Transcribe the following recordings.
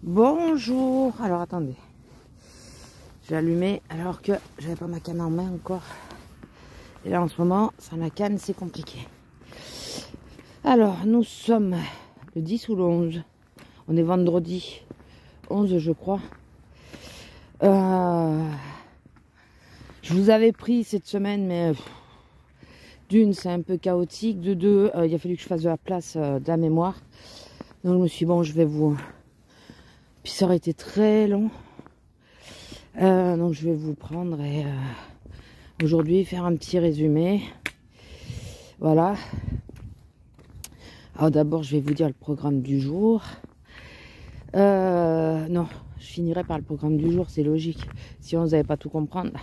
Bonjour. Alors attendez, j'ai allumé alors que j'avais pas ma canne en main encore. Et là en ce moment, sans la canne, c'est compliqué. Alors nous sommes le 10 ou le 11. On est vendredi 11 je crois. Je vous avais pris cette semaine, mais d'une c'est un peu chaotique, de deux il a fallu que je fasse de la place de la mémoire. Donc je me suis dit, bon, je vais vous... Puis ça aurait été très long. Donc je vais vous prendre et aujourd'hui faire un petit résumé. Voilà. Alors d'abord je vais vous dire le programme du jour. Non, je finirai par le programme du jour, c'est logique. Sinon vous n'allez pas tout comprendre.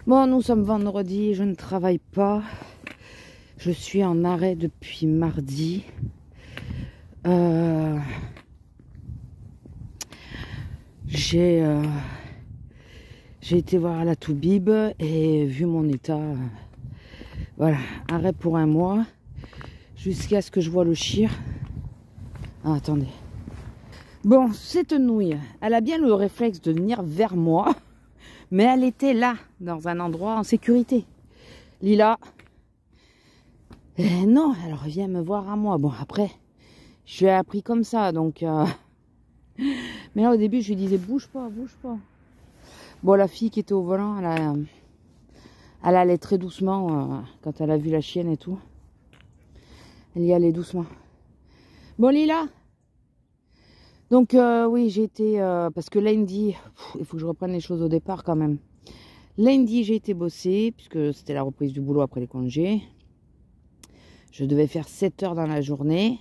Bon, nous sommes vendredi, je ne travaille pas. Je suis en arrêt depuis mardi. J'ai été voir à la Toubib et vu mon état, voilà, arrêt pour un mois jusqu'à ce que je vois le chir. Ah, attendez. Bon, cette nouille, elle a bien le réflexe de venir vers moi, mais elle était là, dans un endroit en sécurité. Lila, non, elle revient me voir à moi. Bon, après, je l'ai appris comme ça, donc... Mais là, au début, je lui disais, bouge pas, bouge pas. Bon, la fille qui était au volant, elle allait très doucement quand elle a vu la chienne et tout. Elle y allait doucement. Bon, Lila. Donc, oui, j'ai été... parce que lundi, il faut que je reprenne les choses au départ quand même. Lundi, j'ai été bosser, puisque c'était la reprise du boulot après les congés. Je devais faire 7 heures dans la journée.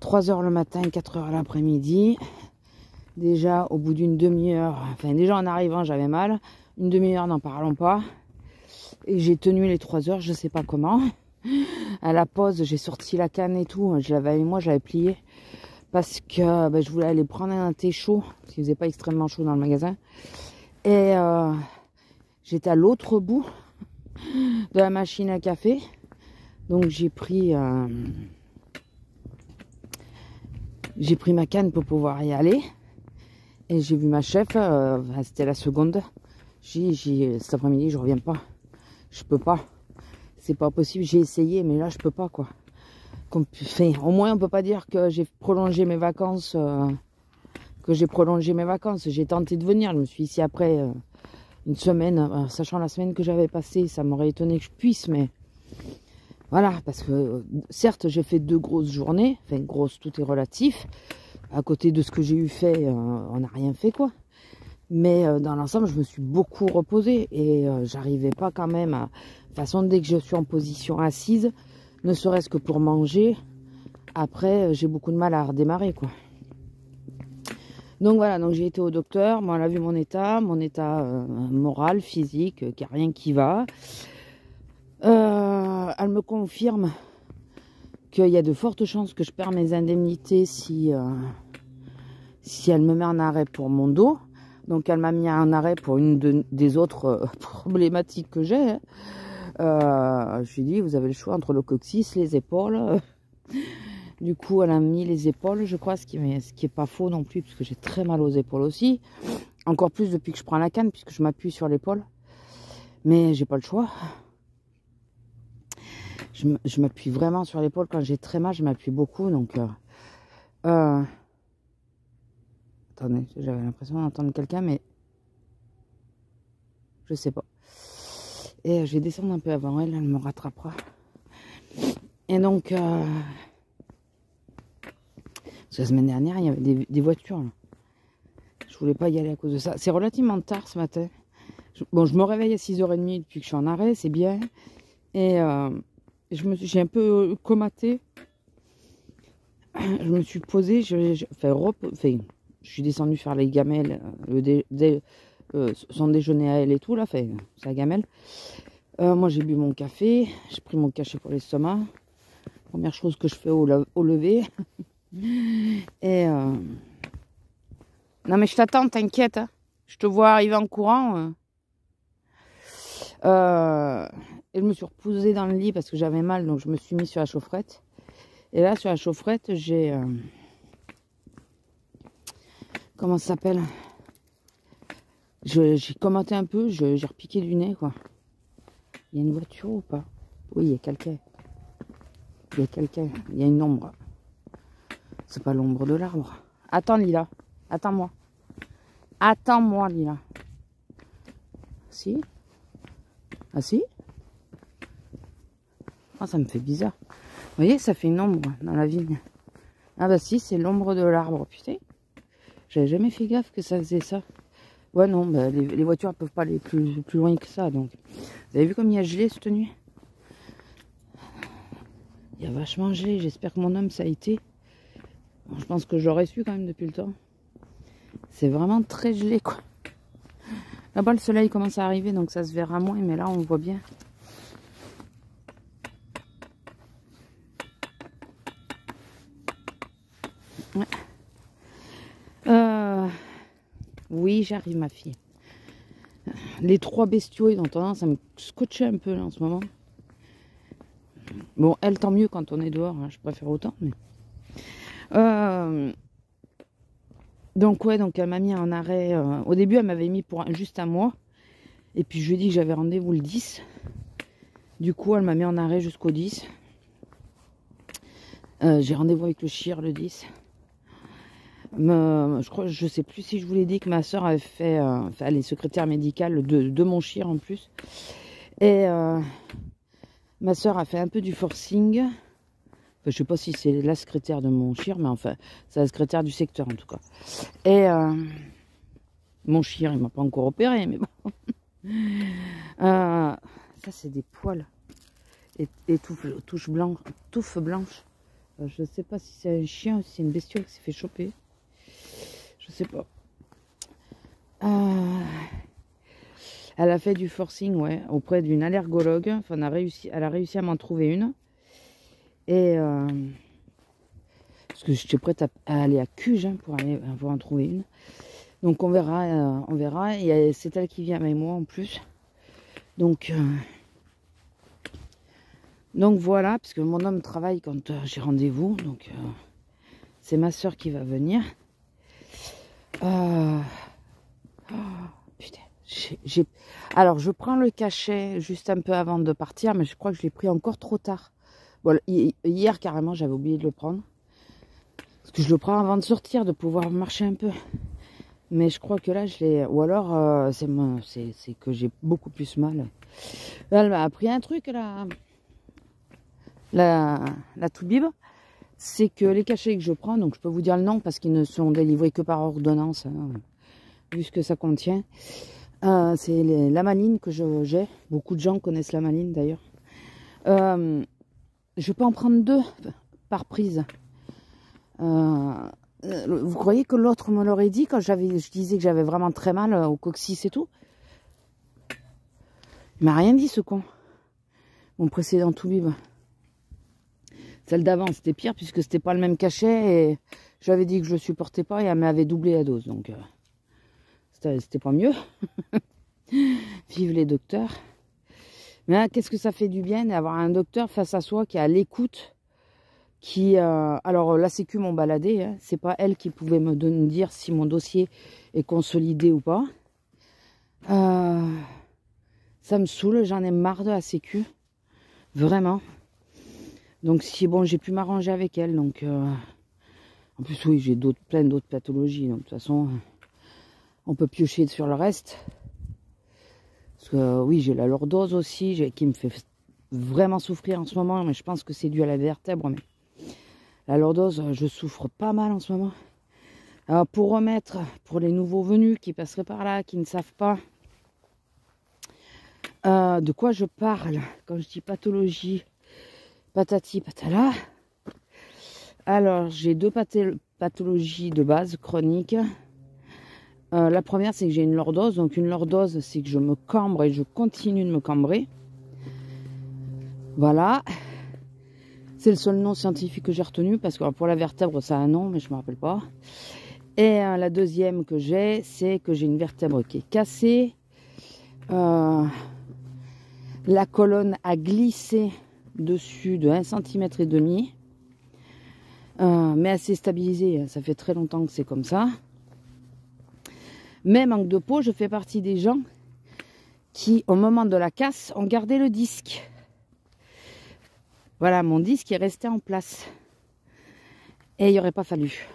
3 heures le matin, 4 heures l'après-midi. Déjà, au bout d'une demi-heure, enfin déjà en arrivant, j'avais mal. Une demi-heure, n'en parlons pas. Et j'ai tenu les 3 heures, je sais pas comment. À la pause, j'ai sorti la canne et tout. Je l'avais avec moi, je l'avais pliée. Parce que je voulais aller prendre un thé chaud. Parce qu'il faisait pas extrêmement chaud dans le magasin. Et j'étais à l'autre bout de la machine à café. Donc j'ai pris ma canne pour pouvoir y aller. Et j'ai vu ma chef, c'était la seconde. Cet après-midi, je reviens pas. Je peux pas. C'est pas possible. J'ai essayé, mais là, je peux pas, quoi. Enfin, au moins, on peut pas dire que j'ai prolongé mes vacances. J'ai tenté de venir. Je me suis ici après une semaine. Sachant la semaine que j'avais passée, ça m'aurait étonné que je puisse, mais... Voilà, parce que certes, j'ai fait 2 grosses journées. Enfin, grosses, tout est relatif. À côté de ce que j'ai eu fait, on n'a rien fait, quoi. Mais dans l'ensemble, je me suis beaucoup reposée. Et j'arrivais pas quand même à... De toute façon, dès que je suis en position assise, ne serait-ce que pour manger, après, j'ai beaucoup de mal à redémarrer, quoi. Donc voilà, donc j'ai été au docteur. Moi, elle a vu mon état moral, physique, qu'il n'y a rien qui va. Elle me confirme qu'il y a de fortes chances que je perds mes indemnités si elle me met en arrêt pour mon dos. Donc elle m'a mis en arrêt pour une des autres problématiques que j'ai. Je lui ai dit, vous avez le choix entre le coccyx, les épaules. Du coup, elle a mis les épaules, je crois, ce qui est pas faux non plus, parce que j'ai très mal aux épaules aussi. Encore plus depuis que je prends la canne, puisque je m'appuie sur l'épaule. Mais j'ai pas le choix. Je m'appuie vraiment sur l'épaule. Quand j'ai très mal, je m'appuie beaucoup. Donc, attendez, j'avais l'impression d'entendre quelqu'un, mais je sais pas. Et je vais descendre un peu avant elle, elle me rattrapera. Et donc, parce que la semaine dernière, il y avait des voitures. Là. Je voulais pas y aller à cause de ça. C'est relativement tard ce matin. Bon, je me réveille à 6h30 depuis que je suis en arrêt, c'est bien. Et j'ai un peu comaté. Je me suis posée, je suis descendue faire les gamelles, son déjeuner à elle et tout, là, sa gamelle. Moi, j'ai bu mon café, j'ai pris mon cachet pour l'estomac. Première chose que je fais au lever. Et non, mais je t'attends, t'inquiète. Hein. Je te vois arriver en courant. Et je me suis reposée dans le lit parce que j'avais mal, donc je me suis mis sur la chaufferette. Et là, sur la chaufferette, j'ai comment ça s'appelle? J'ai commenté un peu, j'ai repiqué du nez, quoi. Il y a une voiture ou pas? Oui, il y a quelqu'un. Il y a quelqu'un. Il y a une ombre. C'est pas l'ombre de l'arbre. Attends, Lila. Attends-moi. Attends-moi, Lila. Si? Ah si? Ah, ça me fait bizarre. Vous voyez, ça fait une ombre dans la vigne. Ah bah si, c'est l'ombre de l'arbre, putain. J'avais jamais fait gaffe que ça faisait ça. Ouais, non, bah, les voitures ne peuvent pas aller plus loin que ça. Donc, vous avez vu comme il y a gelé cette nuit? Il y a vachement gelé. J'espère que mon homme, ça a été. Bon, je pense que j'aurais su quand même depuis le temps. C'est vraiment très gelé, quoi. Là-bas, le soleil commence à arriver, donc ça se verra moins. Mais là, on voit bien. Ouais. Oui, j'arrive, ma fille. Les 3 bestiaux, ils ont tendance à me scotcher un peu là en ce moment. Bon, elle, tant mieux quand on est dehors, hein, je préfère autant. Mais... donc, ouais, donc elle m'a mis en arrêt. Au début, elle m'avait mis pour juste un mois. Et puis, je lui ai dit que j'avais rendez-vous le 10. Du coup, elle m'a mis en arrêt jusqu'au 10. J'ai rendez-vous avec le chir le 10. Je sais plus si je vous l'ai dit que ma soeur avait fait, elle est secrétaire médicale de mon chir en plus. Et ma soeur a fait un peu du forcing. Enfin, je sais pas si c'est la secrétaire de mon chir, mais enfin, c'est la secrétaire du secteur en tout cas. Et mon chir, il m'a pas encore opéré, mais bon. Ça, c'est des poils et touffes blanches. Je sais pas si c'est un chien ou si c'est une bestiole qui s'est fait choper. Je sais pas. Elle a fait du forcing, ouais, auprès d'une allergologue. Enfin, elle a réussi à m'en trouver une. Et parce que j'étais prête à aller à Cuges hein, pour en trouver une. Donc on verra, on verra. Et c'est elle qui vient avec moi en plus. Donc voilà, parce que mon homme travaille quand j'ai rendez-vous. Donc c'est ma soeur qui va venir. Oh, putain, alors je prends le cachet juste un peu avant de partir, mais je crois que je l'ai pris encore trop tard. Bon, hier carrément j'avais oublié de le prendre. Parce que je le prends avant de sortir, de pouvoir marcher un peu. Mais je crois que là je l'ai... Ou alors c'est que j'ai beaucoup plus mal. Elle m'a appris un truc là. La Toubib. C'est que les cachets que je prends, donc je peux vous dire le nom parce qu'ils ne sont délivrés que par ordonnance, hein, vu ce que ça contient. C'est l'amaline que j'ai. Beaucoup de gens connaissent l'amaline d'ailleurs. Je peux en prendre 2 par prise. Vous croyez que l'autre me l'aurait dit quand je disais que j'avais vraiment très mal au coccyx et tout? Il m'a rien dit ce con. Mon précédent Toubib. Celle d'avant, c'était pire puisque c'était pas le même cachet et j'avais dit que je supportais pas et elle m'avait doublé la dose. Donc, c'était pas mieux. Vive les docteurs. Mais qu'est-ce que ça fait du bien d'avoir un docteur face à soi qui est à l'écoute. Alors, la sécu m'ont baladé. Hein, c'est pas elle qui pouvait me dire si mon dossier est consolidé ou pas. Ça me saoule, j'en ai marre de la sécu. Vraiment. Donc si bon, j'ai pu m'arranger avec elle. Donc en plus oui, j'ai plein d'autres pathologies. Donc de toute façon, on peut piocher sur le reste. Parce que oui, j'ai la lordose aussi, qui me fait vraiment souffrir en ce moment. Mais je pense que c'est dû à la vertèbre. Mais la lordose, je souffre pas mal en ce moment. Alors pour remettre, pour les nouveaux venus qui passeraient par là, qui ne savent pas de quoi je parle quand je dis pathologie. Patati patala. Alors, j'ai 2 pathologies de base chroniques. La première, c'est que j'ai une lordose. Donc, une lordose, c'est que je me cambre et je continue de me cambrer. Voilà. C'est le seul nom scientifique que j'ai retenu parce que pour la vertèbre, ça a un nom, mais je ne me rappelle pas. Et la deuxième que j'ai, c'est que j'ai une vertèbre qui est cassée. La colonne a glissé dessus de 1,5 cm, mais assez stabilisé, ça fait très longtemps que c'est comme ça. Mais manque de peau, je fais partie des gens qui, au moment de la casse, ont gardé le disque. Voilà, mon disque est resté en place. Et il n'y aurait pas fallu.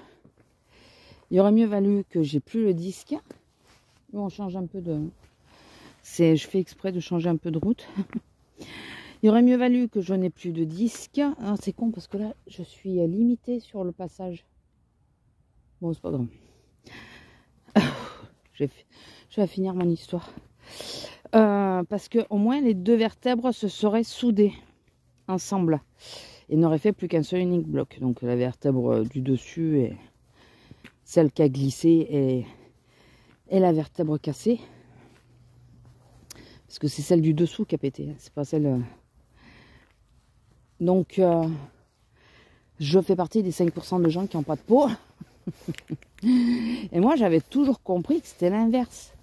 Il aurait mieux valu que j'ai plus le disque. On change un peu de... Je fais exprès de changer un peu de route. Il aurait mieux valu que je n'ai plus de disque. Ah, c'est con parce que là, je suis limitée sur le passage. Bon, c'est pas grave. Je vais finir mon histoire. Parce que au moins les deux vertèbres se seraient soudées ensemble et n'auraient fait plus qu'un seul unique bloc. Donc la vertèbre du dessus et celle qui a glissé et la vertèbre cassée. Parce que c'est celle du dessous qui a pété, c'est pas celle... Donc je fais partie des 5% de gens qui n'ont pas de peau. Et moi j'avais toujours compris que c'était l'inverse.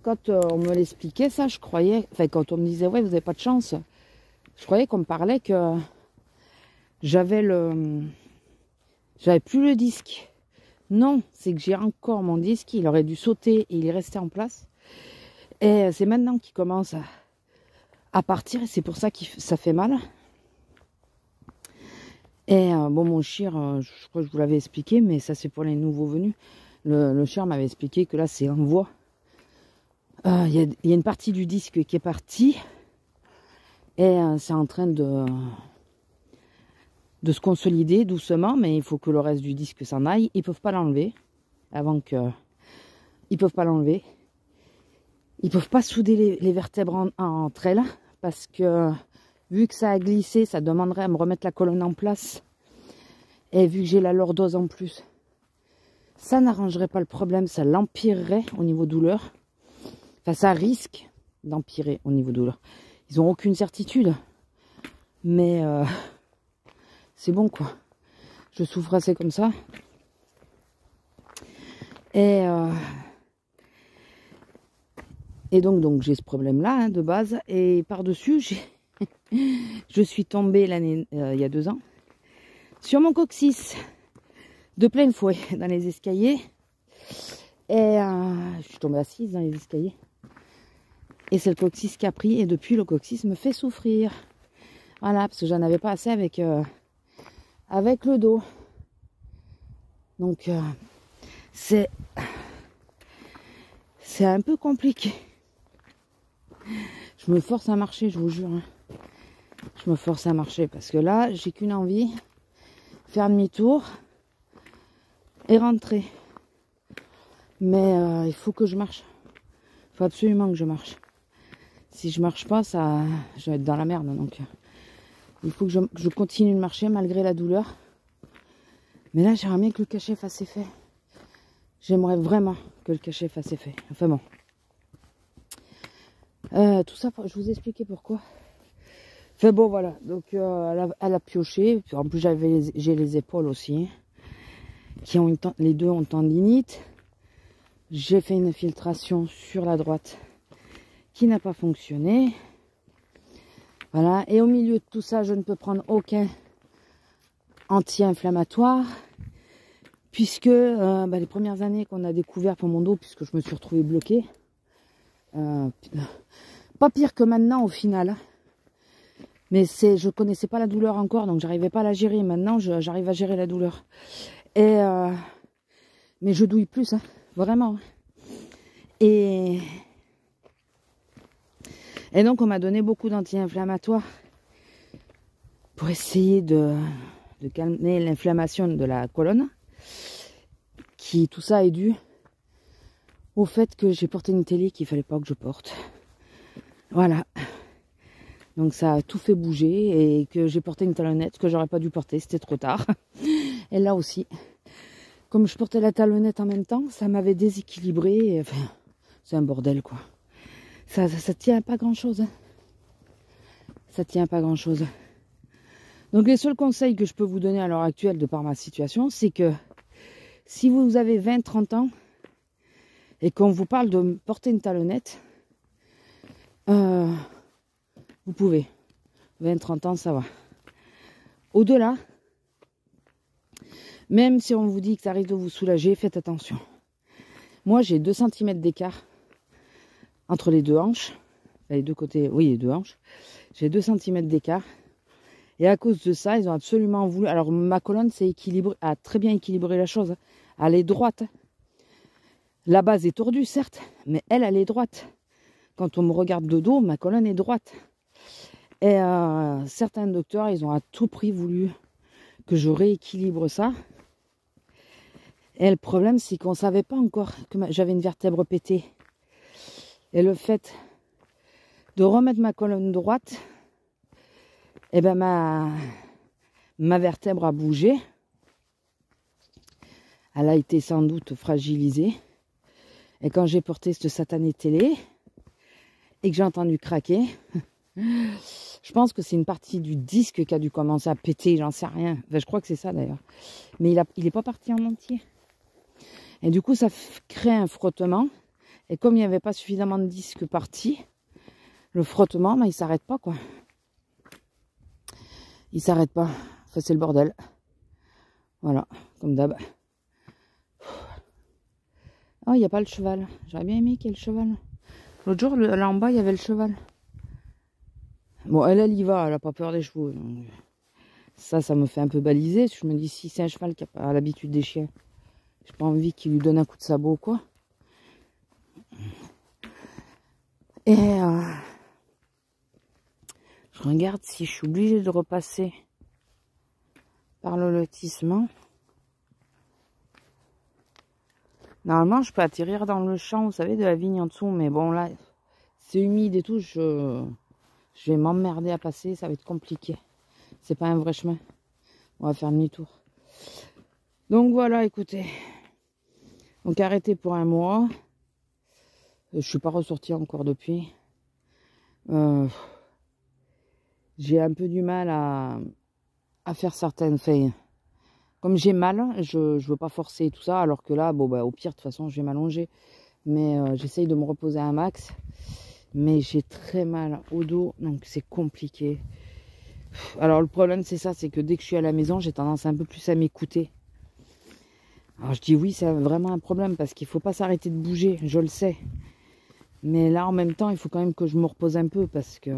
Quand on me l'expliquait ça, je croyais, enfin quand on me disait ouais vous n'avez pas de chance, je croyais qu'on me parlait que j'avais plus le disque. Non, c'est que j'ai encore mon disque, il aurait dû sauter et il est resté en place. Et c'est maintenant qu'il commence à partir et c'est pour ça que ça fait mal. Et bon, mon chien, je crois que je vous l'avais expliqué, mais ça c'est pour les nouveaux venus. Le chien m'avait expliqué que là c'est en voie. Il y a une partie du disque qui est partie et c'est en train de se consolider doucement, mais il faut que le reste du disque s'en aille. Ils peuvent pas l'enlever avant que... Ils peuvent pas l'enlever. Ils peuvent pas souder les vertèbres entre elles parce que vu que ça a glissé, ça demanderait à me remettre la colonne en place. Et vu que j'ai la lordose en plus, ça n'arrangerait pas le problème, ça l'empirerait au niveau douleur. Enfin, ça risque d'empirer au niveau douleur. Ils n'ont aucune certitude. Mais c'est bon, quoi. Je souffre assez comme ça. Et donc j'ai ce problème-là, hein, de base. Et par-dessus, je suis tombée il y a 2 ans sur mon coccyx de plein fouet dans les escaliers. Et je suis tombée assise dans les escaliers. Et c'est le coccyx qui a pris. Et depuis, le coccyx me fait souffrir. Voilà, parce que j'en avais pas assez avec le dos. Donc, c'est un peu compliqué. Je me force à marcher, je vous jure. Hein. Je me force à marcher parce que là, j'ai qu'une envie. Faire demi-tour et rentrer. Mais il faut que je marche. Il faut absolument que je marche. Si je marche pas, je vais être dans la merde. Donc, il faut que je continue de marcher malgré la douleur. Mais là, j'aimerais bien que le cachet fasse effet. J'aimerais vraiment que le cachet fasse effet. Enfin bon. Tout ça, je vous ai expliqué pourquoi. Enfin bon, voilà. Donc, elle a pioché. Puis, en plus, j'ai les épaules aussi. Les deux ont tendinite. J'ai fait une infiltration sur la droite qui n'a pas fonctionné. Voilà. Et au milieu de tout ça, je ne peux prendre aucun anti-inflammatoire. Puisque les premières années qu'on a découvert pour mon dos, puisque je me suis retrouvée bloquée, pas pire que maintenant au final. Mais je connaissais pas la douleur encore, donc j'arrivais pas à la gérer. Maintenant, j'arrive à gérer la douleur. Et mais je douille plus, hein, vraiment. Et donc on m'a donné beaucoup d'anti-inflammatoires pour essayer de calmer l'inflammation de la colonne. Tout ça est dû au fait que j'ai porté une télé qu'il fallait pas que je porte. Voilà. Donc ça a tout fait bouger et que j'ai porté une talonnette que j'aurais pas dû porter, c'était trop tard. Et là aussi, comme je portais la talonnette en même temps, ça m'avait déséquilibré. Enfin, c'est un bordel quoi. Ça tient pas grand chose. Hein. Ça tient pas grand chose. Donc les seuls conseils que je peux vous donner à l'heure actuelle de par ma situation, c'est que si vous avez 20-30 ans et qu'on vous parle de porter une talonnette, vous pouvez. 20-30 ans, ça va. Au-delà, même si on vous dit que ça risque de vous soulager, faites attention. Moi, j'ai 2 cm d'écart entre les deux hanches. Les deux côtés, oui, les deux hanches. J'ai 2 cm d'écart. Et à cause de ça, ils ont absolument voulu... Alors, ma colonne a très bien équilibré la chose. Elle est droite. La base est tordue, certes, mais elle est droite. Quand on me regarde de dos, ma colonne est droite. Et certains docteurs, ils ont à tout prix voulu que je rééquilibre ça. Et le problème, c'est qu'on ne savait pas encore que j'avais une vertèbre pétée. Et le fait de remettre ma colonne droite, eh ben ma vertèbre a bougé. Elle a été sans doute fragilisée. Et quand j'ai porté cette satanée télé et que j'ai entendu craquer, je pense que c'est une partie du disque qui a dû commencer à péter, j'en sais rien. Enfin, je crois que c'est ça d'ailleurs. Mais il n'est pas parti en entier. Et du coup, ça crée un frottement. Et comme il n'y avait pas suffisamment de disques partis, le frottement, ben, il ne s'arrête pas, quoi. Il ne s'arrête pas. Enfin, c'est le bordel. Voilà, comme d'hab. Oh, il n'y a pas le cheval. J'aurais bien aimé qu'il y ait le cheval. L'autre jour, là en bas, il y avait le cheval. Bon, elle y va. Elle n'a pas peur des chevaux. Donc ça me fait un peu baliser. Je me dis, si c'est un cheval qui n'a pas l'habitude des chiens, j'ai pas envie qu'il lui donne un coup de sabot, quoi. Et je regarde si je suis obligée de repasser par le lotissement. Normalement, je peux atterrir dans le champ, vous savez, de la vigne en dessous. Mais bon, là, c'est humide et tout. Je vais m'emmerder à passer. Ça va être compliqué. C'est pas un vrai chemin. On va faire demi-tour. Donc voilà, écoutez. Donc arrêté pour un mois. Je suis pas ressortie encore depuis. J'ai un peu du mal à faire certaines failles. Comme j'ai mal, je veux pas forcer tout ça, alors que là, bon, bah, au pire, de toute façon, je vais m'allonger. Mais j'essaye de me reposer un max. Mais j'ai très mal au dos, donc c'est compliqué. Alors le problème, c'est ça, c'est que dès que je suis à la maison, j'ai tendance un peu plus à m'écouter. Alors je dis oui, c'est vraiment un problème, parce qu'il faut pas s'arrêter de bouger, je le sais. Mais là, en même temps, il faut quand même que je me repose un peu, parce que...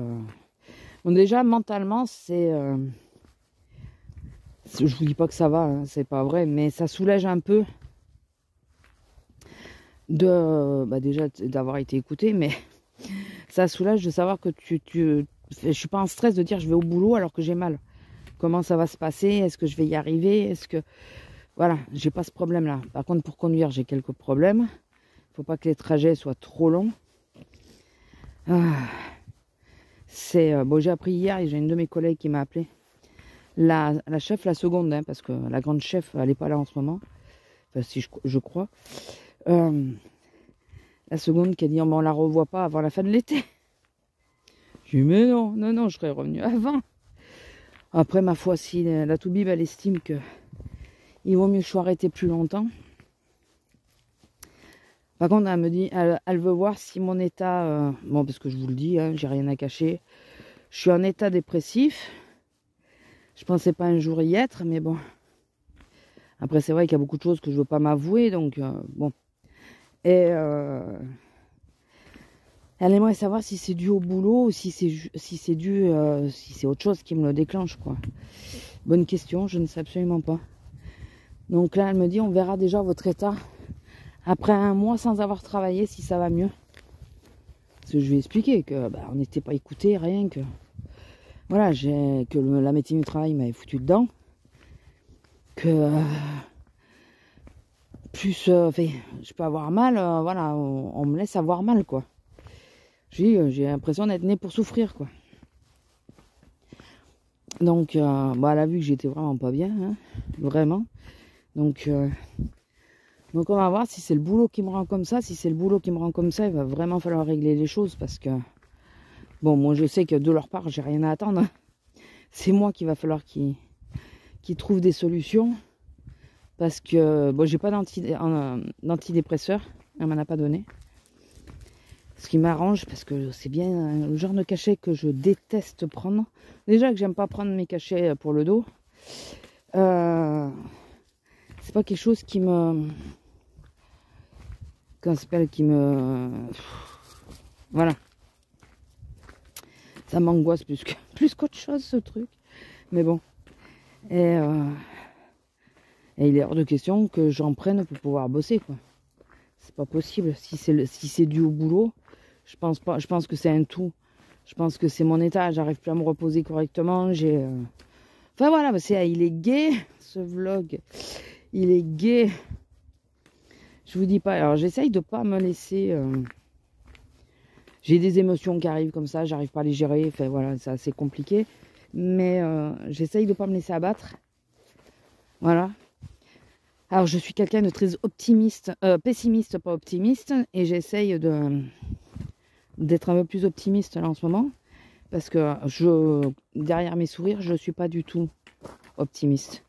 Bon, déjà, mentalement, c'est... Je vous dis pas que ça va, hein, c'est pas vrai, mais ça soulage un peu de déjà d'avoir été écouté, mais ça soulage de savoir que je suis pas en stress de dire je vais au boulot alors que j'ai mal. Comment ça va se passer? Est-ce que je vais y arriver? Est-ce que voilà, j'ai pas ce problème là. Par contre, pour conduire, j'ai quelques problèmes. Faut pas que les trajets soient trop longs. Bon, j'ai appris hier et j'ai une de mes collègues qui m'a appelé. La chef, la seconde, hein, parce que la grande chef, elle n'est pas là en ce moment. Enfin, si je crois. La seconde qui a dit, oh, mais on la revoit pas avant la fin de l'été. J'ai dit, mais non, je serais revenu avant. Après, ma foi, si la Toubib, elle estime que il vaut mieux que je sois arrêté plus longtemps. Par contre, elle me dit, elle veut voir si mon état... bon, parce que je vous le dis, hein, j'ai rien à cacher. Je suis en état dépressif. Je pensais pas un jour y être, mais bon. Après, c'est vrai qu'il y a beaucoup de choses que je veux pas m'avouer, donc bon. Et elle aimerait savoir si c'est dû au boulot ou si c'est dû, si c'est autre chose qui me le déclenche, quoi. Bonne question, je ne sais absolument pas. Donc là, elle me dit, on verra déjà votre état après un mois sans avoir travaillé, si ça va mieux. Parce que je lui ai expliqué que on n'était pas écouté, rien que... Voilà, la médecine du travail m'avait foutu dedans. Que plus je peux avoir mal, voilà, on me laisse avoir mal, quoi. J'ai l'impression d'être né pour souffrir, quoi. Donc, elle a vu que j'étais vraiment pas bien, hein, vraiment. Donc on va voir si c'est le boulot qui me rend comme ça. Si c'est le boulot qui me rend comme ça, il va vraiment falloir régler les choses, parce que... Bon, moi, je sais que de leur part, j'ai rien à attendre. C'est moi qu'il va falloir qu'ils trouvent des solutions. Parce que, bon, j'ai pas d'antidépresseur. Elle m'en a pas donné. Ce qui m'arrange, parce que c'est bien le genre de cachet que je déteste prendre. Déjà que j'aime pas prendre mes cachets pour le dos. C'est pas quelque chose qui me... Casse-pelle qui me... Voilà. Ça m'angoisse plus qu'autre chose, ce truc. Mais bon. Et il est hors de question que j'en prenne pour pouvoir bosser, quoi. C'est pas possible. Si c'est dû au boulot, je pense pas. Je pense que c'est un tout. Je pense que c'est mon état. J'arrive plus à me reposer correctement. Enfin voilà, il est gai, ce vlog. Il est gai. Je vous dis pas. Alors j'essaye de pas me laisser... J'ai des émotions qui arrivent comme ça. J'arrive pas à les gérer. Enfin voilà, c'est assez compliqué. Mais j'essaye de pas me laisser abattre. Voilà. Alors je suis quelqu'un de très optimiste. Pessimiste, pas optimiste. Et j'essaye d'être un peu plus optimiste là en ce moment. Parce que derrière mes sourires, je ne suis pas du tout optimiste.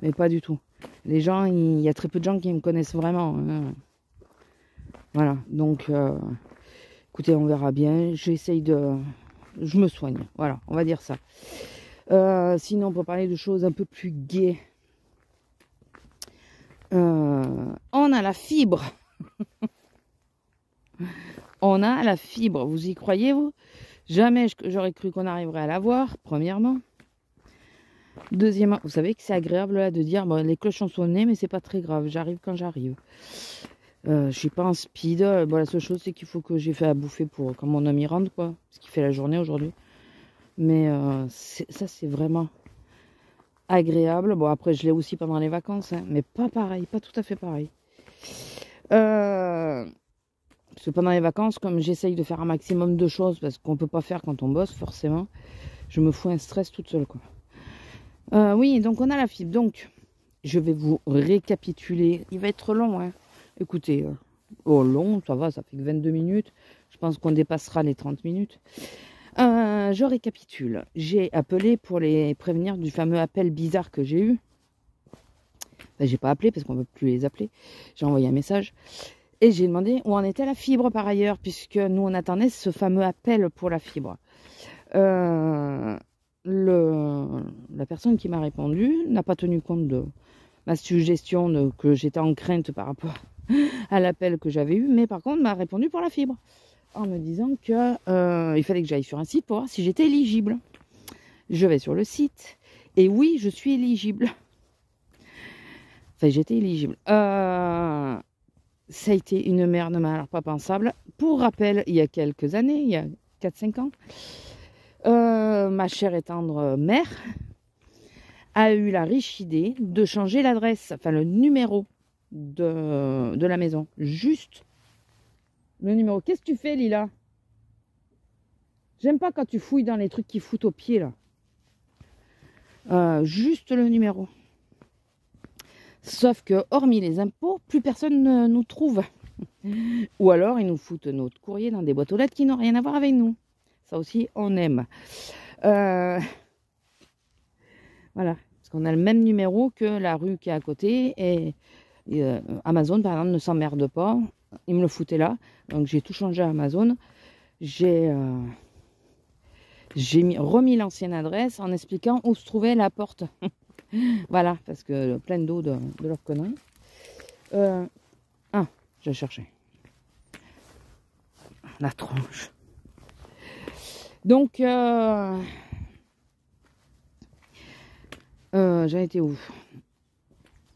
Mais pas du tout. Les gens, il y a très peu de gens qui me connaissent vraiment. Hein. Voilà. Donc, écoutez, on verra bien. J'essaye de... Je me soigne. Voilà, on va dire ça. Sinon, pour parler de choses un peu plus gaies, on a la fibre. On a la fibre. Vous y croyez, vous? Jamais j'aurais cru qu'on arriverait à l'avoir, premièrement. Deuxièmement, vous savez que c'est agréable là, de dire, bon, les cloches ont sonné, mais c'est pas très grave, j'arrive quand j'arrive. Je suis pas en speed. Bon, la seule chose, c'est qu'il faut que j'ai fait à bouffer pour quand mon homme y rentre, quoi. Parce qu'il fait la journée aujourd'hui. Mais ça, c'est vraiment agréable. Bon, après, je l'ai aussi pendant les vacances, hein, mais pas pareil, pas tout à fait pareil. Parce que pendant les vacances, comme j'essaye de faire un maximum de choses, parce qu'on peut pas faire quand on bosse, forcément, je me fous un stress toute seule, quoi. Oui, donc on a la fibre. Donc, je vais vous récapituler. Il va être long, hein. Écoutez, long, ça va, ça fait que 22 minutes. Je pense qu'on dépassera les 30 minutes. Je récapitule. J'ai appelé pour les prévenir du fameux appel bizarre que j'ai eu. Enfin, j'ai pas appelé parce qu'on ne peut plus les appeler. J'ai envoyé un message. Et j'ai demandé où en était la fibre par ailleurs, puisque nous on attendait ce fameux appel pour la fibre. La personne qui m'a répondu n'a pas tenu compte de ma suggestion que j'étais en crainte par rapport à l'appel que j'avais eu, mais par contre m'a répondu pour la fibre en me disant que il fallait que j'aille sur un site pour voir si j'étais éligible. Je vais sur le site et oui, je suis éligible. Enfin, j'étais éligible. Ça a été une merde, mais alors pas pensable. Pour rappel, il y a quelques années, il y a 4-5 ans, ma chère et tendre mère a eu la riche idée de changer l'adresse, enfin le numéro de la maison. Juste le numéro. Qu'est-ce que tu fais, Lila? J'aime pas quand tu fouilles dans les trucs qui foutent aux pieds, là. Juste le numéro. Sauf que, hormis les impôts, plus personne ne nous trouve. Ou alors, ils nous foutent notre courrier dans des boîtes aux lettres qui n'ont rien à voir avec nous. Ça aussi, on aime. Voilà. Parce qu'on a le même numéro que la rue qui est à côté. Et Amazon, par exemple, ne s'emmerde pas. Ils me le foutaient là. Donc, j'ai tout changé à Amazon. J'ai remis l'ancienne adresse en expliquant où se trouvait la porte. Voilà, parce que plein d'eau de leur connerie. Je cherchais. La tronche. Donc, j'ai été où?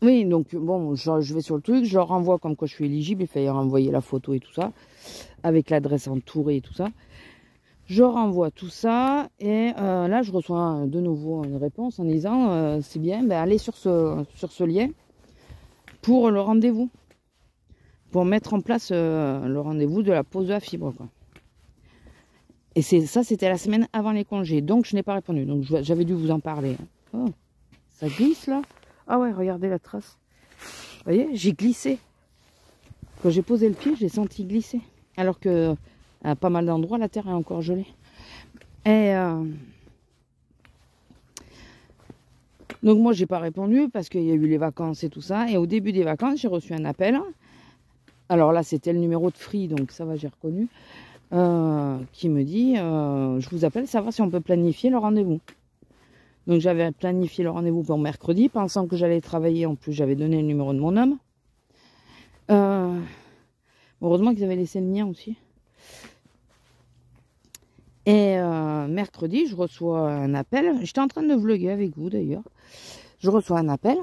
Oui, donc, bon, je vais sur le truc, je leur renvoie comme quoi je suis éligible, il fallait renvoyer la photo et tout ça, avec l'adresse entourée et tout ça. Je renvoie tout ça, et là, je reçois de nouveau une réponse en disant, c'est bien, ben, allez sur ce lien pour le rendez-vous. Pour mettre en place le rendez-vous de la pose de la fibre, quoi. Et ça, c'était la semaine avant les congés. Donc, je n'ai pas répondu. Donc, j'avais dû vous en parler. Oh, ça glisse, là. Ah ouais, regardez la trace. Vous voyez, j'ai glissé. Quand j'ai posé le pied, j'ai senti glisser. Alors que, à pas mal d'endroits, la terre est encore gelée. Et donc, moi, j'ai pas répondu parce qu'il y a eu les vacances et tout ça. Et au début des vacances, j'ai reçu un appel. Alors là, c'était le numéro de Free, donc ça va, j'ai reconnu. Qui me dit, je vous appelle savoir si on peut planifier le rendez-vous. Donc j'avais planifié le rendez-vous pour mercredi, pensant que j'allais travailler. En plus, j'avais donné le numéro de mon homme. Bon, Heureusement qu'ils avaient laissé le mien aussi. Et mercredi, je reçois un appel. J'étais en train de vlogger avec vous d'ailleurs. Je reçois un appel.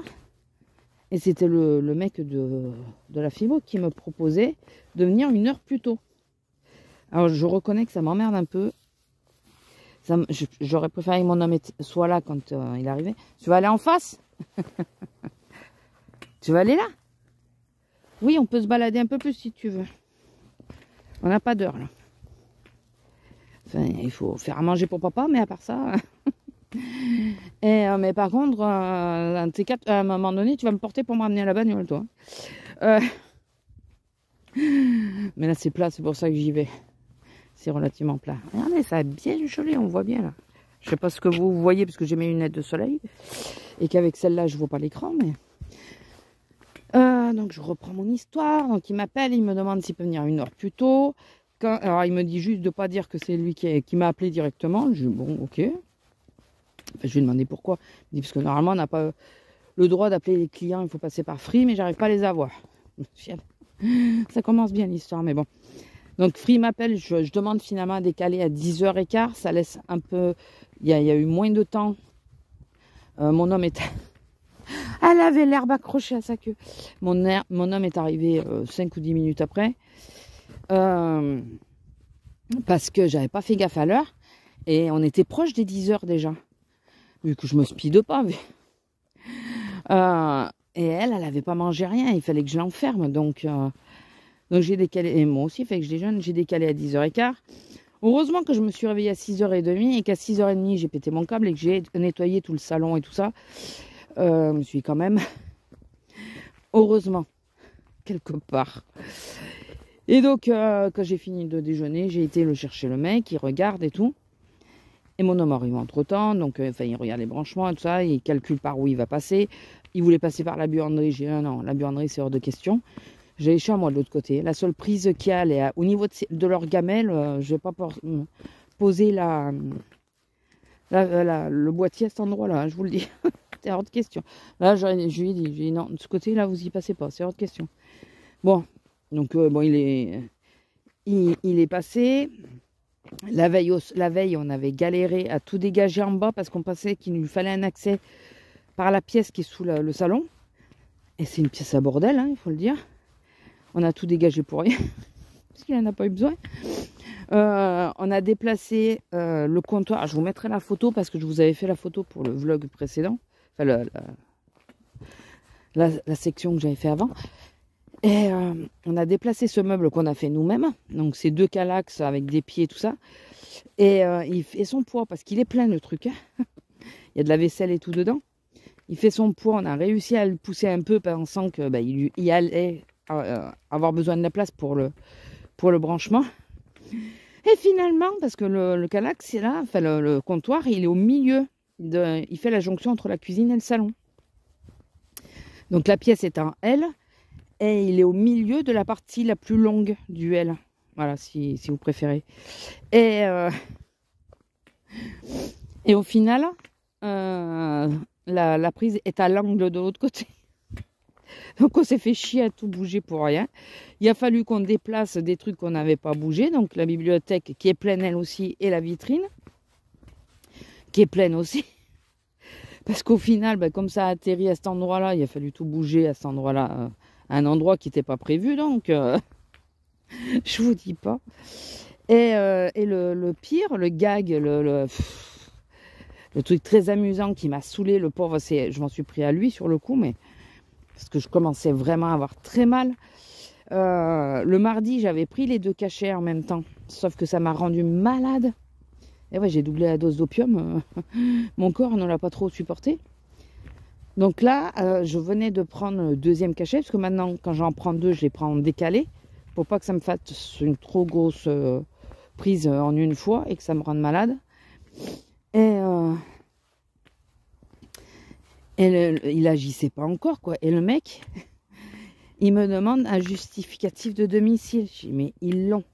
Et c'était le mec de la fibre qui me proposait de venir 1 heure plus tôt. Alors je reconnais que ça m'emmerde un peu. J'aurais préféré que mon homme soit là quand il arrivait. Tu vas aller en face? Tu vas aller là? Oui, on peut se balader un peu plus si tu veux. On n'a pas d'heure là. Enfin, il faut faire à manger pour papa, mais à part ça... Et, mais par contre, à un moment donné, tu vas me porter pour me ramener à la bagnole, toi. Mais là, c'est plat, c'est pour ça que j'y vais. C'est relativement plat. Regardez, ça a bien gelé, on voit bien là. Je sais pas ce que vous voyez parce que j'ai mes lunettes de soleil. Et qu'avec celle-là, je vois pas l'écran, mais... donc, je reprends mon histoire. Donc, il m'appelle, il me demande s'il peut venir 1 heure plus tôt. Alors, il me dit juste de pas dire que c'est lui qui m'a appelé directement. Je dis, bon, ok. Enfin, je lui ai demandé pourquoi. Il dit, parce que normalement, on n'a pas le droit d'appeler les clients, il faut passer par Free, mais j'arrive pas à les avoir. Ça commence bien l'histoire, mais bon. Donc Free m'appelle, je demande finalement à décaler à 10h15. Ça laisse un peu... Il y a eu moins de temps. Mon homme est... Elle avait l'herbe accrochée à sa queue. Mon homme est arrivé 5 ou 10 minutes après. Parce que j'avais pas fait gaffe à l'heure. Et on était proche des 10h déjà. Vu que je me speede pas. Et elle avait pas mangé rien. Il fallait que je l'enferme. Donc j'ai décalé. Et moi aussi, fait que je déjeune. J'ai décalé à 10h15. Heureusement que je me suis réveillée à 6h30 et qu'à 6h30, j'ai pété mon câble et que j'ai nettoyé tout le salon et tout ça. Je me suis quand même... Heureusement. Quelque part. Et donc, quand j'ai fini de déjeuner, j'ai été le chercher le mec. Il regarde et tout. Et mon homme arrive entre-temps, donc il regarde les branchements et tout ça, il calcule par où il va passer. Il voulait passer par la buanderie, j'ai dit non, la buanderie c'est hors de question. J'ai les chats moi de l'autre côté. La seule prise qu'il y a, elle est au niveau de leur gamelle, je vais pas poser le boîtier à cet endroit-là, hein, je vous le dis. C'est hors de question. Là, je lui ai dit non, de ce côté-là, vous y passez pas, c'est hors de question. Bon, donc bon, il est passé. La veille, on avait galéré à tout dégager en bas parce qu'on pensait qu'il lui fallait un accès par la pièce qui est sous le salon. Et c'est une pièce à bordel, hein, il faut le dire. On a tout dégagé pour rien, parce qu'il n'en a pas eu besoin. On a déplacé le comptoir. Alors, je vous mettrai la photo parce que je vous avais fait la photo pour le vlog précédent. Enfin, la section que j'avais fait avant. Et on a déplacé ce meuble qu'on a fait nous-mêmes. Donc, c'est 2 calax avec des pieds et tout ça. Et il fait son poids parce qu'il est plein le truc. Hein. Il y a de la vaisselle et tout dedans. Il fait son poids. On a réussi à le pousser un peu pensant qu'il il allait avoir besoin de la place pour le branchement. Et finalement, parce que le calax, c'est là, enfin le comptoir, il est au milieu. Il fait la jonction entre la cuisine et le salon. Donc, la pièce est en L. Et il est au milieu de la partie la plus longue du L. Voilà, si vous préférez. Et au final, la prise est à l'angle de l'autre côté. Donc on s'est fait chier à tout bouger pour rien. Il a fallu qu'on déplace des trucs qu'on n'avait pas bougé. Donc la bibliothèque qui est pleine elle aussi et la vitrine qui est pleine aussi. Parce qu'au final, comme ça a atterri à cet endroit-là, il a fallu tout bouger à cet endroit-là. Un endroit qui n'était pas prévu, donc je vous dis pas. Et le pire, le gag, le truc très amusant qui m'a saoulé, le pauvre, je m'en suis pris à lui sur le coup, mais parce que je commençais vraiment à avoir très mal. Le mardi, j'avais pris les 2 cachets en même temps, sauf que ça m'a rendu malade. Et ouais, j'ai doublé la dose d'opium. Mon corps ne l'a pas trop supporté. Donc là, je venais de prendre le 2e cachet, parce que maintenant, quand j'en prends 2, je les prends en décalé, pour pas que ça me fasse une trop grosse prise en une fois et que ça me rende malade. Et il agissait pas encore, quoi. Et le mec, il me demande un justificatif de domicile. Je dis, mais ils l'ont.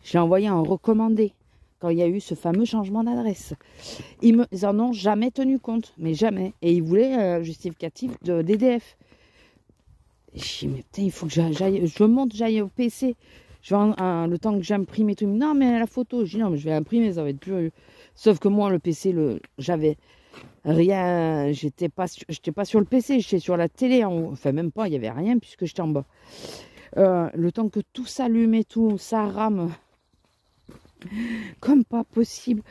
J'ai envoyé un recommandé. Quand il y a eu ce fameux changement d'adresse. Ils en ont jamais tenu compte, mais jamais. Et ils voulaient un justificatif d'EDF. Et je dis, mais putain, il faut que je monte, j'aille au PC. Le temps que j'imprime et tout. Non, mais la photo. Je dis, non, mais je vais imprimer, ça va être plus. Sauf que moi, le PC, j'avais rien. J'étais pas sur le PC, j'étais sur la télé. Enfin, même pas, il n'y avait rien puisque j'étais en bas. Le temps que tout s'allume et tout, ça rame comme pas possible.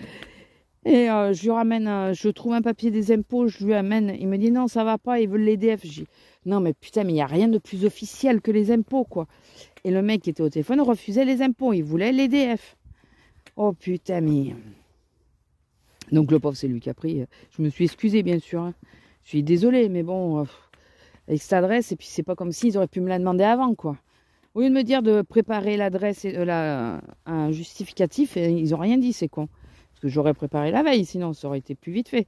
Et je lui ramène, je trouve un papier des impôts, je lui amène. Il me dit non, ça va pas, ils veulent l'EDF. Je dis non, mais putain, mais il n'y a rien de plus officiel que les impôts, quoi. Et le mec qui était au téléphone refusait les impôts, il voulait l'EDF. Oh putain, mais. Donc le pauvre, c'est lui qui a pris. Je me suis excusée, bien sûr. Hein. Je suis désolée, mais bon, avec cette adresse, et puis c'est pas comme s'ils auraient pu me la demander avant, quoi. Au lieu de me dire de préparer l'adresse et un justificatif, ils n'ont rien dit, c'est con. Parce que j'aurais préparé la veille, sinon ça aurait été plus vite fait.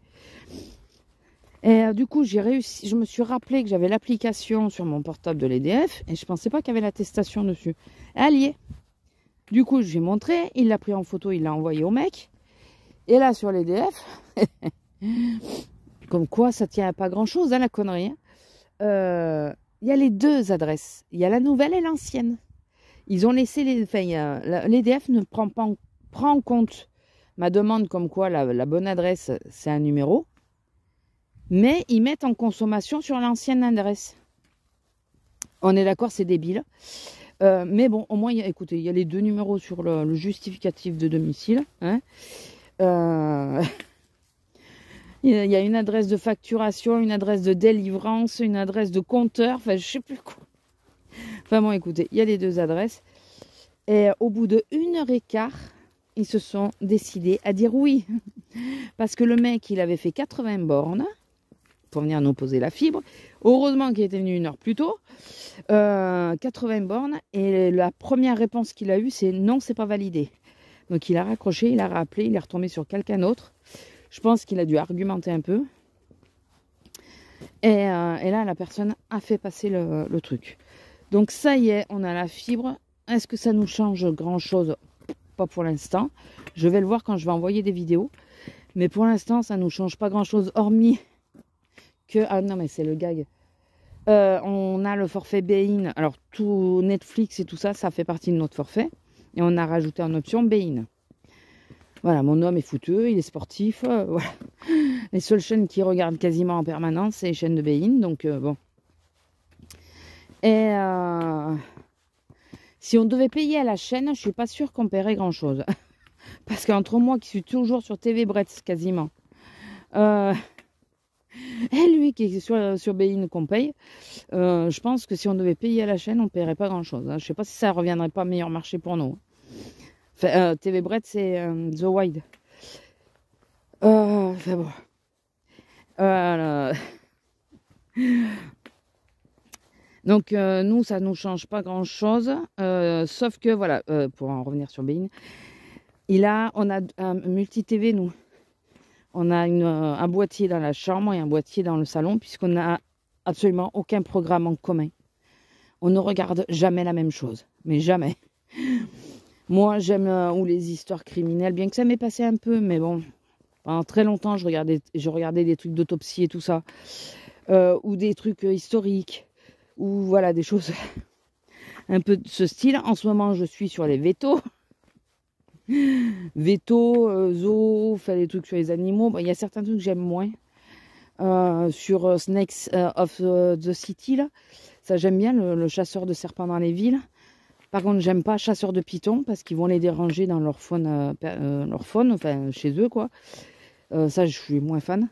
Et du coup, j'ai réussi. Je me suis rappelé que j'avais l'application sur mon portable de l'EDF et je pensais pas qu'il y avait l'attestation dessus. Elle y est. Du coup, je lui ai montré. Il l'a pris en photo, il l'a envoyé au mec. Et là, sur l'EDF, comme quoi ça tient à pas grand-chose, hein, la connerie. Hein. Il y a les deux adresses. Il y a la nouvelle et l'ancienne. Ils ont laissé l'EDF ne prend en compte ma demande comme quoi la bonne adresse, c'est un numéro. Mais ils mettent en consommation sur l'ancienne adresse. On est d'accord, c'est débile. Mais bon, au moins, écoutez, il y a les deux numéros sur le justificatif de domicile. Hein. Il y a une adresse de facturation, une adresse de délivrance, une adresse de compteur. Enfin, je sais plus quoi. Enfin bon, écoutez, il y a les deux adresses. Et au bout de 1h15, ils se sont décidés à dire oui. Parce que le mec, il avait fait 80 bornes pour venir nous poser la fibre. Heureusement qu'il était venu 1 heure plus tôt. 80 bornes. Et la première réponse qu'il a eue, c'est non, c'est pas validé. Donc il a raccroché, il a rappelé, il est retombé sur quelqu'un d'autre. Je pense qu'il a dû argumenter un peu. Et là, la personne a fait passer le truc. Donc ça y est, on a la fibre. Est-ce que ça nous change grand-chose? Pas pour l'instant. Je vais le voir quand je vais envoyer des vidéos. Mais pour l'instant, ça ne nous change pas grand-chose, hormis que... Ah non, mais c'est le gag. On a le forfait Bein. Alors, tout Netflix et tout ça, ça fait partie de notre forfait. Et on a rajouté en option Bein. Voilà, mon homme est fouteux, il est sportif. Voilà. Les seules chaînes qu'il regarde quasiment en permanence, c'est les chaînes de Bein. Donc, bon. Et si on devait payer à la chaîne, je suis pas sûre qu'on paierait grand-chose. Parce qu'entre moi, qui suis toujours sur TV Bretz, quasiment, et lui qui est sur Bein qu'on paye, je pense que si on devait payer à la chaîne, on ne paierait pas grand-chose. Hein. Je sais pas si ça reviendrait pas meilleur marché pour nous. Enfin, TV Bretz, c'est The Wide. Enfin bon. Donc, nous, ça ne nous change pas grand-chose. Sauf que, voilà, pour en revenir sur Bein, on a un multi-TV, nous. On a un boîtier dans la chambre et un boîtier dans le salon, puisqu'on n'a absolument aucun programme en commun. On ne regarde jamais la même chose, mais jamais. Moi, j'aime ou les histoires criminelles, bien que ça m'ait passé un peu, mais bon, pendant très longtemps, je regardais des trucs d'autopsie et tout ça, ou des trucs historiques, ou voilà, des choses un peu de ce style. En ce moment, je suis sur les vétos. Veto, zoo, faire des trucs sur les animaux. Bon, il y a certains trucs que j'aime moins. Sur Snakes of the City, là. Ça, j'aime bien, le chasseur de serpents dans les villes. Par contre, j'aime pas chasseur de pitons parce qu'ils vont les déranger dans leur faune, enfin, chez eux, quoi. Ça, je suis moins fan.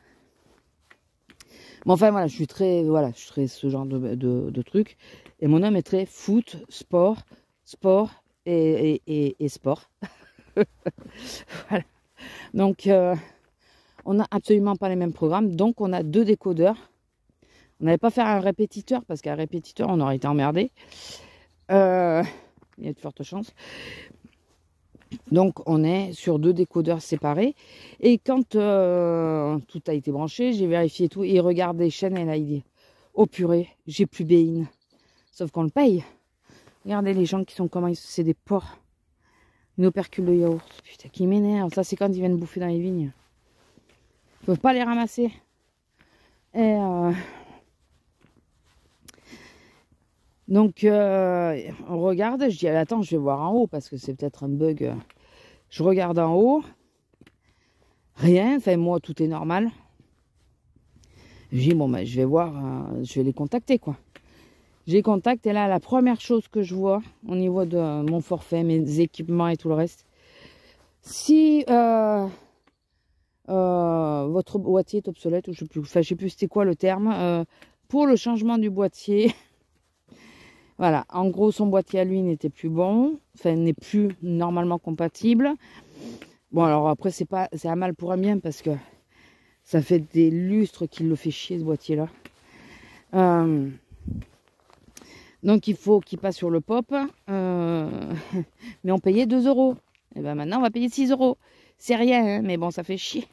Mais enfin, voilà, je suis très ce genre de trucs. Et mon homme est très foot, sport et sport. Voilà. Donc, on n'a absolument pas les mêmes programmes. Donc, on a 2 décodeurs. On n'allait pas faire un répétiteur parce qu'un répétiteur, on aurait été emmerdé. Il y a de fortes chances. Donc, on est sur 2 décodeurs séparés. Et quand tout a été branché, j'ai vérifié tout. Et il regarde des chaînes et là, il dit « Oh purée, j'ai plus Bein. » Sauf qu'on le paye. Regardez les gens qui sont comment c'est des porcs. Une opercule de yaourt. Putain, qui m'énerve. Ça, c'est quand ils viennent bouffer dans les vignes. Ils peuvent pas les ramasser. Et Donc, on regarde, je dis, attends, je vais voir en haut, parce que c'est peut-être un bug. Je regarde en haut, rien, enfin, moi, tout est normal. Je dis, bon, ben, je vais voir, je vais les contacter, quoi. J'ai contacté, et là, la première chose que je vois, au niveau de mon forfait, mes équipements et tout le reste, si votre boîtier est obsolète, ou je sais plus, enfin, je sais plus c'était quoi le terme, pour le changement du boîtier, voilà, en gros, son boîtier à lui n'était plus bon, enfin, n'est plus normalement compatible. Bon, alors après, c'est un mal pour un bien, parce que ça fait des lustres qu'il le fait chier, ce boîtier-là. Donc, il faut qu'il passe sur le pop, mais on payait 2 €. Et ben maintenant, on va payer 6 €. C'est rien, hein, mais bon, ça fait chier.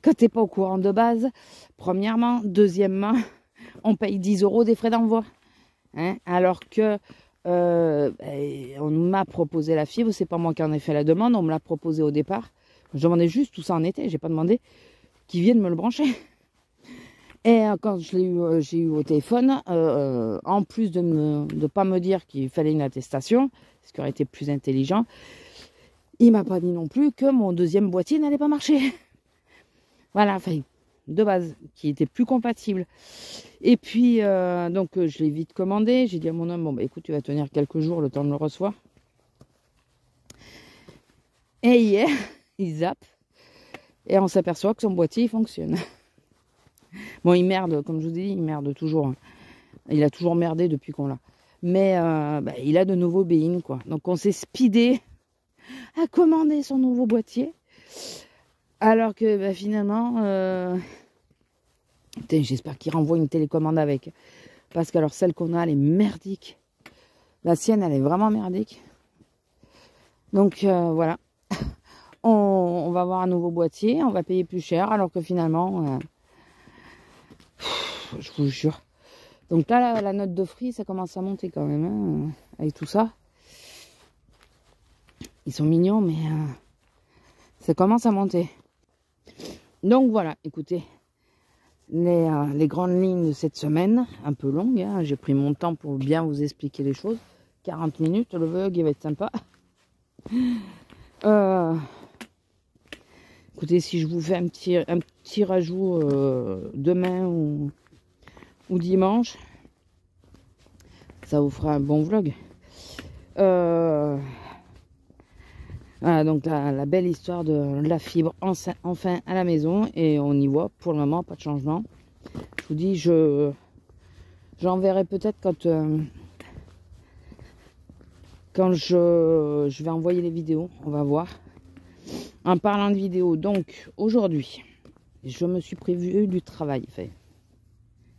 Quand t'es pas au courant de base, premièrement. Deuxièmement, on paye 10 € des frais d'envoi. Hein, alors que on m'a proposé la fibre, c'est pas moi qui en ai fait la demande, on me l'a proposé au départ. Je demandais juste où ça en était, j'ai pas demandé qu'ils viennent me le brancher. Et quand j'ai eu au téléphone, en plus de ne pas me dire qu'il fallait une attestation, ce qui aurait été plus intelligent, il m'a pas dit non plus que mon deuxième boîtier n'allait pas marcher. Voilà, enfin, de base, qui était plus compatible. Et puis, donc, je l'ai vite commandé. J'ai dit à mon homme, bon, bah, écoute, tu vas tenir quelques jours le temps de le recevoir. Et hier, il zappe. Et on s'aperçoit que son boîtier, il fonctionne. Bon, il merde, comme je vous ai dit, il merde toujours. Hein. Il a toujours merdé depuis qu'on l'a. Mais bah, il a de nouveaux being, quoi. Donc, on s'est speedé à commander son nouveau boîtier. Alors que, bah, finalement... J'espère qu'il renvoie une télécommande avec. Parce que alors celle qu'on a, elle est merdique. La sienne, elle est vraiment merdique. Donc voilà. On va avoir un nouveau boîtier. On va payer plus cher. Alors que finalement, je vous jure. Donc là, la note de prix, ça commence à monter quand même. Hein, avec tout ça. Ils sont mignons, mais ça commence à monter. Donc voilà, écoutez. Les grandes lignes de cette semaine, un peu longue, hein. J'ai pris mon temps pour bien vous expliquer les choses. 40 minutes, le vlog il va être sympa. Écoutez, si je vous fais un petit rajout demain ou dimanche, ça vous fera un bon vlog. Voilà, donc la belle histoire de la fibre enfin à la maison, et on y voit pour le moment pas de changement. Je vous dis, j'enverrai peut-être quand je vais envoyer les vidéos, on va voir. En parlant de vidéos, donc aujourd'hui, je me suis prévu du travail. Enfin,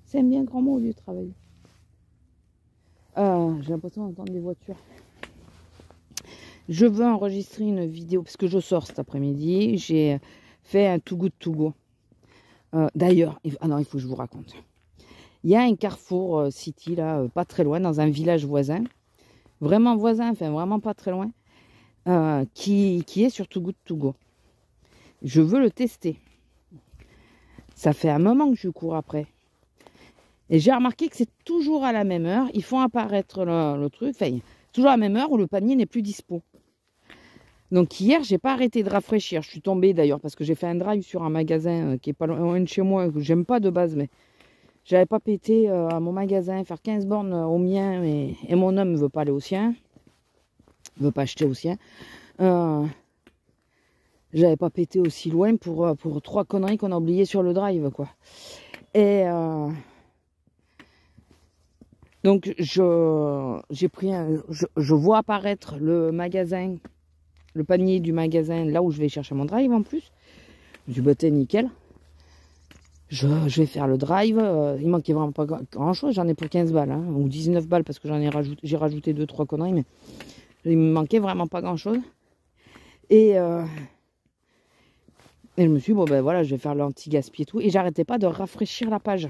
c'est bien grand mot, du travail. J'ai l'impression d'entendre des voitures. Je veux enregistrer une vidéo, parce que je sors cet après-midi. J'ai fait un Too Good To Go. D'ailleurs, il faut que je vous raconte. Il y a un Carrefour City, là, pas très loin, dans un village voisin. Vraiment voisin, enfin vraiment pas très loin. Qui est sur Too Good To Go. Je veux le tester. Ça fait un moment que je cours après. Et j'ai remarqué que c'est toujours à la même heure. Ils font apparaître le truc. Enfin, toujours à la même heure où le panier n'est plus dispo. Donc hier, j'ai pas arrêté de rafraîchir. Je suis tombée d'ailleurs parce que j'ai fait un drive sur un magasin qui est pas loin de chez moi, que j'aime pas de base, mais j'avais pas pété à mon magasin, faire 15 bornes au mien, et mon homme ne veut pas aller au sien. Il veut pas acheter au sien. J'avais pas pété aussi loin pour 3 conneries qu'on a oubliées sur le drive, quoi. Et donc j'ai pris je vois apparaître le magasin, le panier du magasin là où je vais chercher mon drive en plus. Du bottin nickel. Je vais faire le drive. Il manquait vraiment pas grand chose. J'en ai pour 15 balles, hein, ou 19 balles parce que j'ai rajouté 2-3 conneries, mais il me manquait vraiment pas grand chose. Et je me suis dit, bon ben voilà, je vais faire l'anti-gaspi et tout. Et j'arrêtais pas de rafraîchir la page.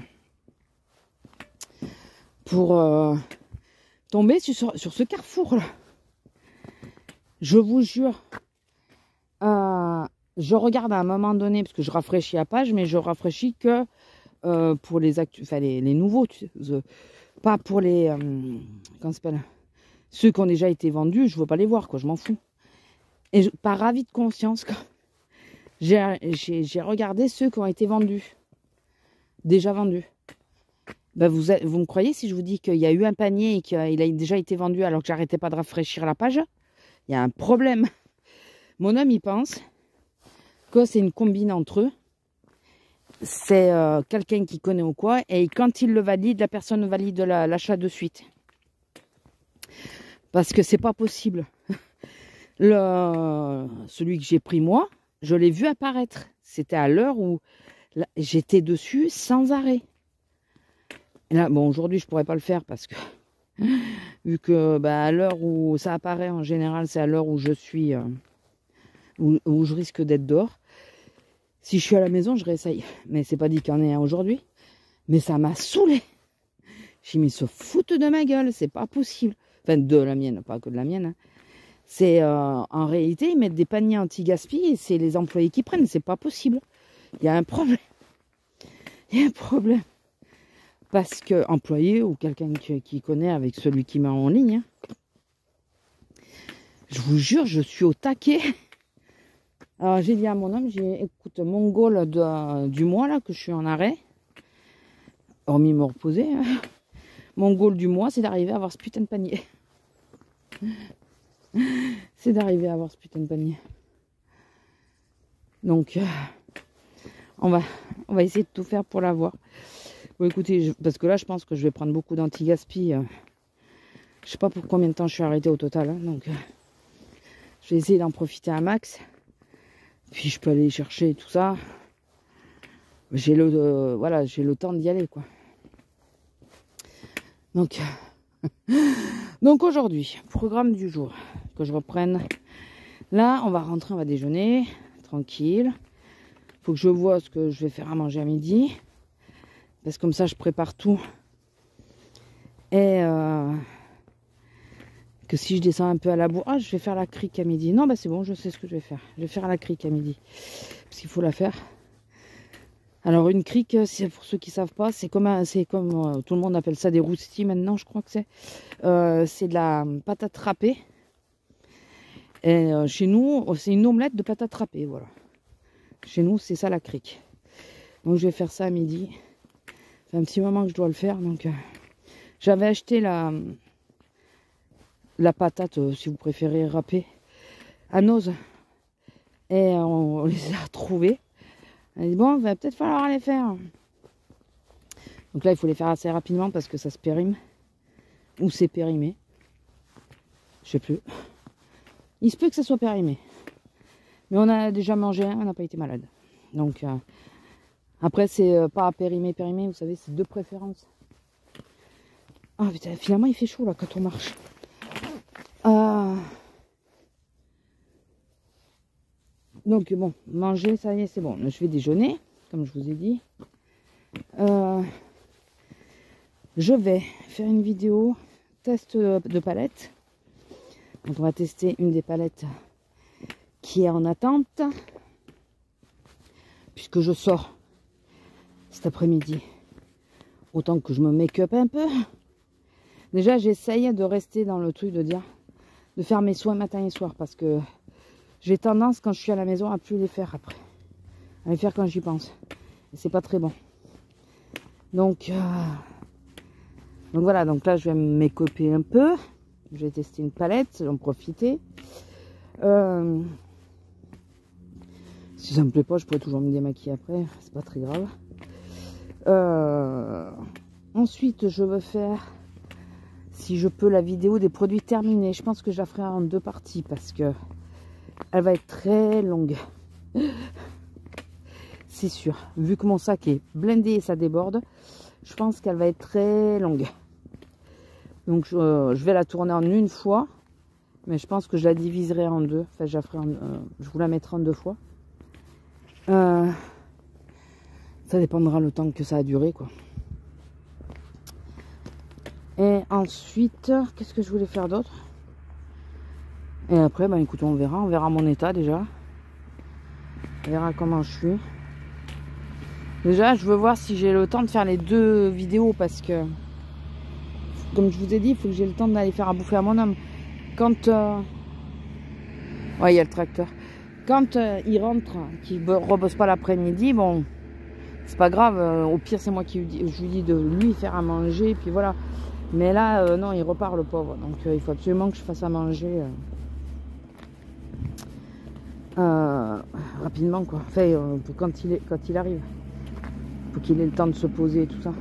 Pour tomber sur ce Carrefour là. Je vous jure. Je regarde à un moment donné, parce que je rafraîchis la page, mais je rafraîchis que pour les nouveaux. Pas pour les... comment ça s'appelle? Ceux qui ont déjà été vendus, je ne veux pas les voir, quoi, je m'en fous. Et par avis de conscience, j'ai regardé ceux qui ont été vendus. Déjà vendus. Ben vous me croyez si je vous dis qu'il y a eu un panier et qu'il a déjà été vendu alors que j'arrêtais pas de rafraîchir la page? Il y a un problème. Mon homme, il pense que c'est une combine entre eux. C'est quelqu'un qui connaît ou quoi. Et quand il le valide, la personne valide l'achat de suite. Parce que c'est pas possible. Celui que j'ai pris moi, je l'ai vu apparaître. C'était à l'heure où j'étais dessus sans arrêt. Et là, bon, aujourd'hui, je pourrais pas le faire parce que vu que bah, à l'heure où ça apparaît, en général, c'est à l'heure où je suis, où je risque d'être dehors. Si je suis à la maison, je réessaye. Mais c'est pas dit qu'il y en ait un aujourd'hui. Mais ça m'a saoulé. J'ai mis se foutre de ma gueule, c'est pas possible. Enfin, de la mienne, pas que de la mienne. Hein. C'est en réalité, ils mettent des paniers anti-gaspi et c'est les employés qui prennent. C'est pas possible. Il y a un problème. Il y a un problème. Parce que employé ou quelqu'un qui connaît avec celui qui met en ligne, hein, je vous jure, je suis au taquet. Alors j'ai dit à mon homme, écoute, mon goal du mois là, que je suis en arrêt, hormis me reposer, hein, mon goal du mois, c'est d'arriver à avoir ce putain de panier. C'est d'arriver à avoir ce putain de panier. Donc, on va essayer de tout faire pour l'avoir. Bon, écoutez, parce que là, je pense que je vais prendre beaucoup d'anti-gaspi. Je sais pas pour combien de temps je suis arrêtée au total. Hein, donc, je vais essayer d'en profiter un max. Puis, je peux aller chercher tout ça. J'ai voilà, j'ai le temps d'y aller, quoi. Donc aujourd'hui, programme du jour, que je reprenne. Là, on va rentrer, on va déjeuner, tranquille. Faut que je vois ce que je vais faire à manger à midi. Parce que comme ça, je prépare tout. Et que si je descends un peu à la bourre, je vais faire la crique à midi. Non, bah c'est bon, je sais ce que je vais faire. Je vais faire la crique à midi. Parce qu'il faut la faire. Alors une crique, c'est pour ceux qui ne savent pas, c'est comme tout le monde appelle ça des roustis maintenant, je crois que c'est. C'est de la patate râpée. Et chez nous, c'est une omelette de patate râpée, voilà. Chez nous, c'est ça la crique. Donc je vais faire ça à midi. Ça fait un petit moment que je dois le faire, donc j'avais acheté la patate, si vous préférez râpée, à Noz. Et on les a trouvées. Elle dit bon, il va peut-être falloir les faire. Donc là, il faut les faire assez rapidement parce que ça se périme. Ou c'est périmé. Je sais plus. Il se peut que ça soit périmé. Mais on a déjà mangé un, on n'a pas été malade. Donc après, c'est pas périmé, vous savez, c'est de préférence. Ah putain, finalement, il fait chaud là quand on marche. Donc bon, manger, ça y est, c'est bon. Je vais déjeuner, comme je vous ai dit. Je vais faire une vidéo test de palette. Donc on va tester une des palettes qui est en attente. Puisque je sors cet après-midi. Autant que je me make-up un peu. Déjà, j'essaye de rester dans le truc de faire mes soins matin et soir. Parce que j'ai tendance, quand je suis à la maison, à plus les faire après. À les faire quand j'y pense. Et c'est pas très bon. Donc voilà, donc là, je vais me make-upper un peu. Je vais tester une palette, j'en profiter. Si ça me plaît pas, je pourrais toujours me démaquiller après. C'est pas très grave. Ensuite, je veux faire, si je peux, la vidéo des produits terminés. Je pense que je la ferai en 2 parties parce que elle va être très longue. C'est sûr. Vu que mon sac est blindé et ça déborde, je pense qu'elle va être très longue. Donc je vais la tourner en une fois. Mais je pense que je la diviserai en 2. Enfin, je vous la mettrai en 2 fois. Ça dépendra le temps que ça a duré, quoi. Et ensuite, qu'est-ce que je voulais faire d'autre? Et après, ben écoutez, on verra mon état déjà. On verra comment je suis. Déjà, je veux voir si j'ai le temps de faire les 2 vidéos parce que comme je vous ai dit, il faut que j'ai le temps d'aller faire à bouffer à mon homme. Quand... ouais, il y a le tracteur. Quand il rentre, qu'il ne repose pas l'après-midi, bon, c'est pas grave. Au pire, c'est moi qui je lui dis de lui faire à manger, puis voilà. Mais là, non, il repart le pauvre. Donc il faut absolument que je fasse à manger rapidement, quoi. Enfin, quand il arrive. Il faut qu'il ait le temps de se poser et tout ça.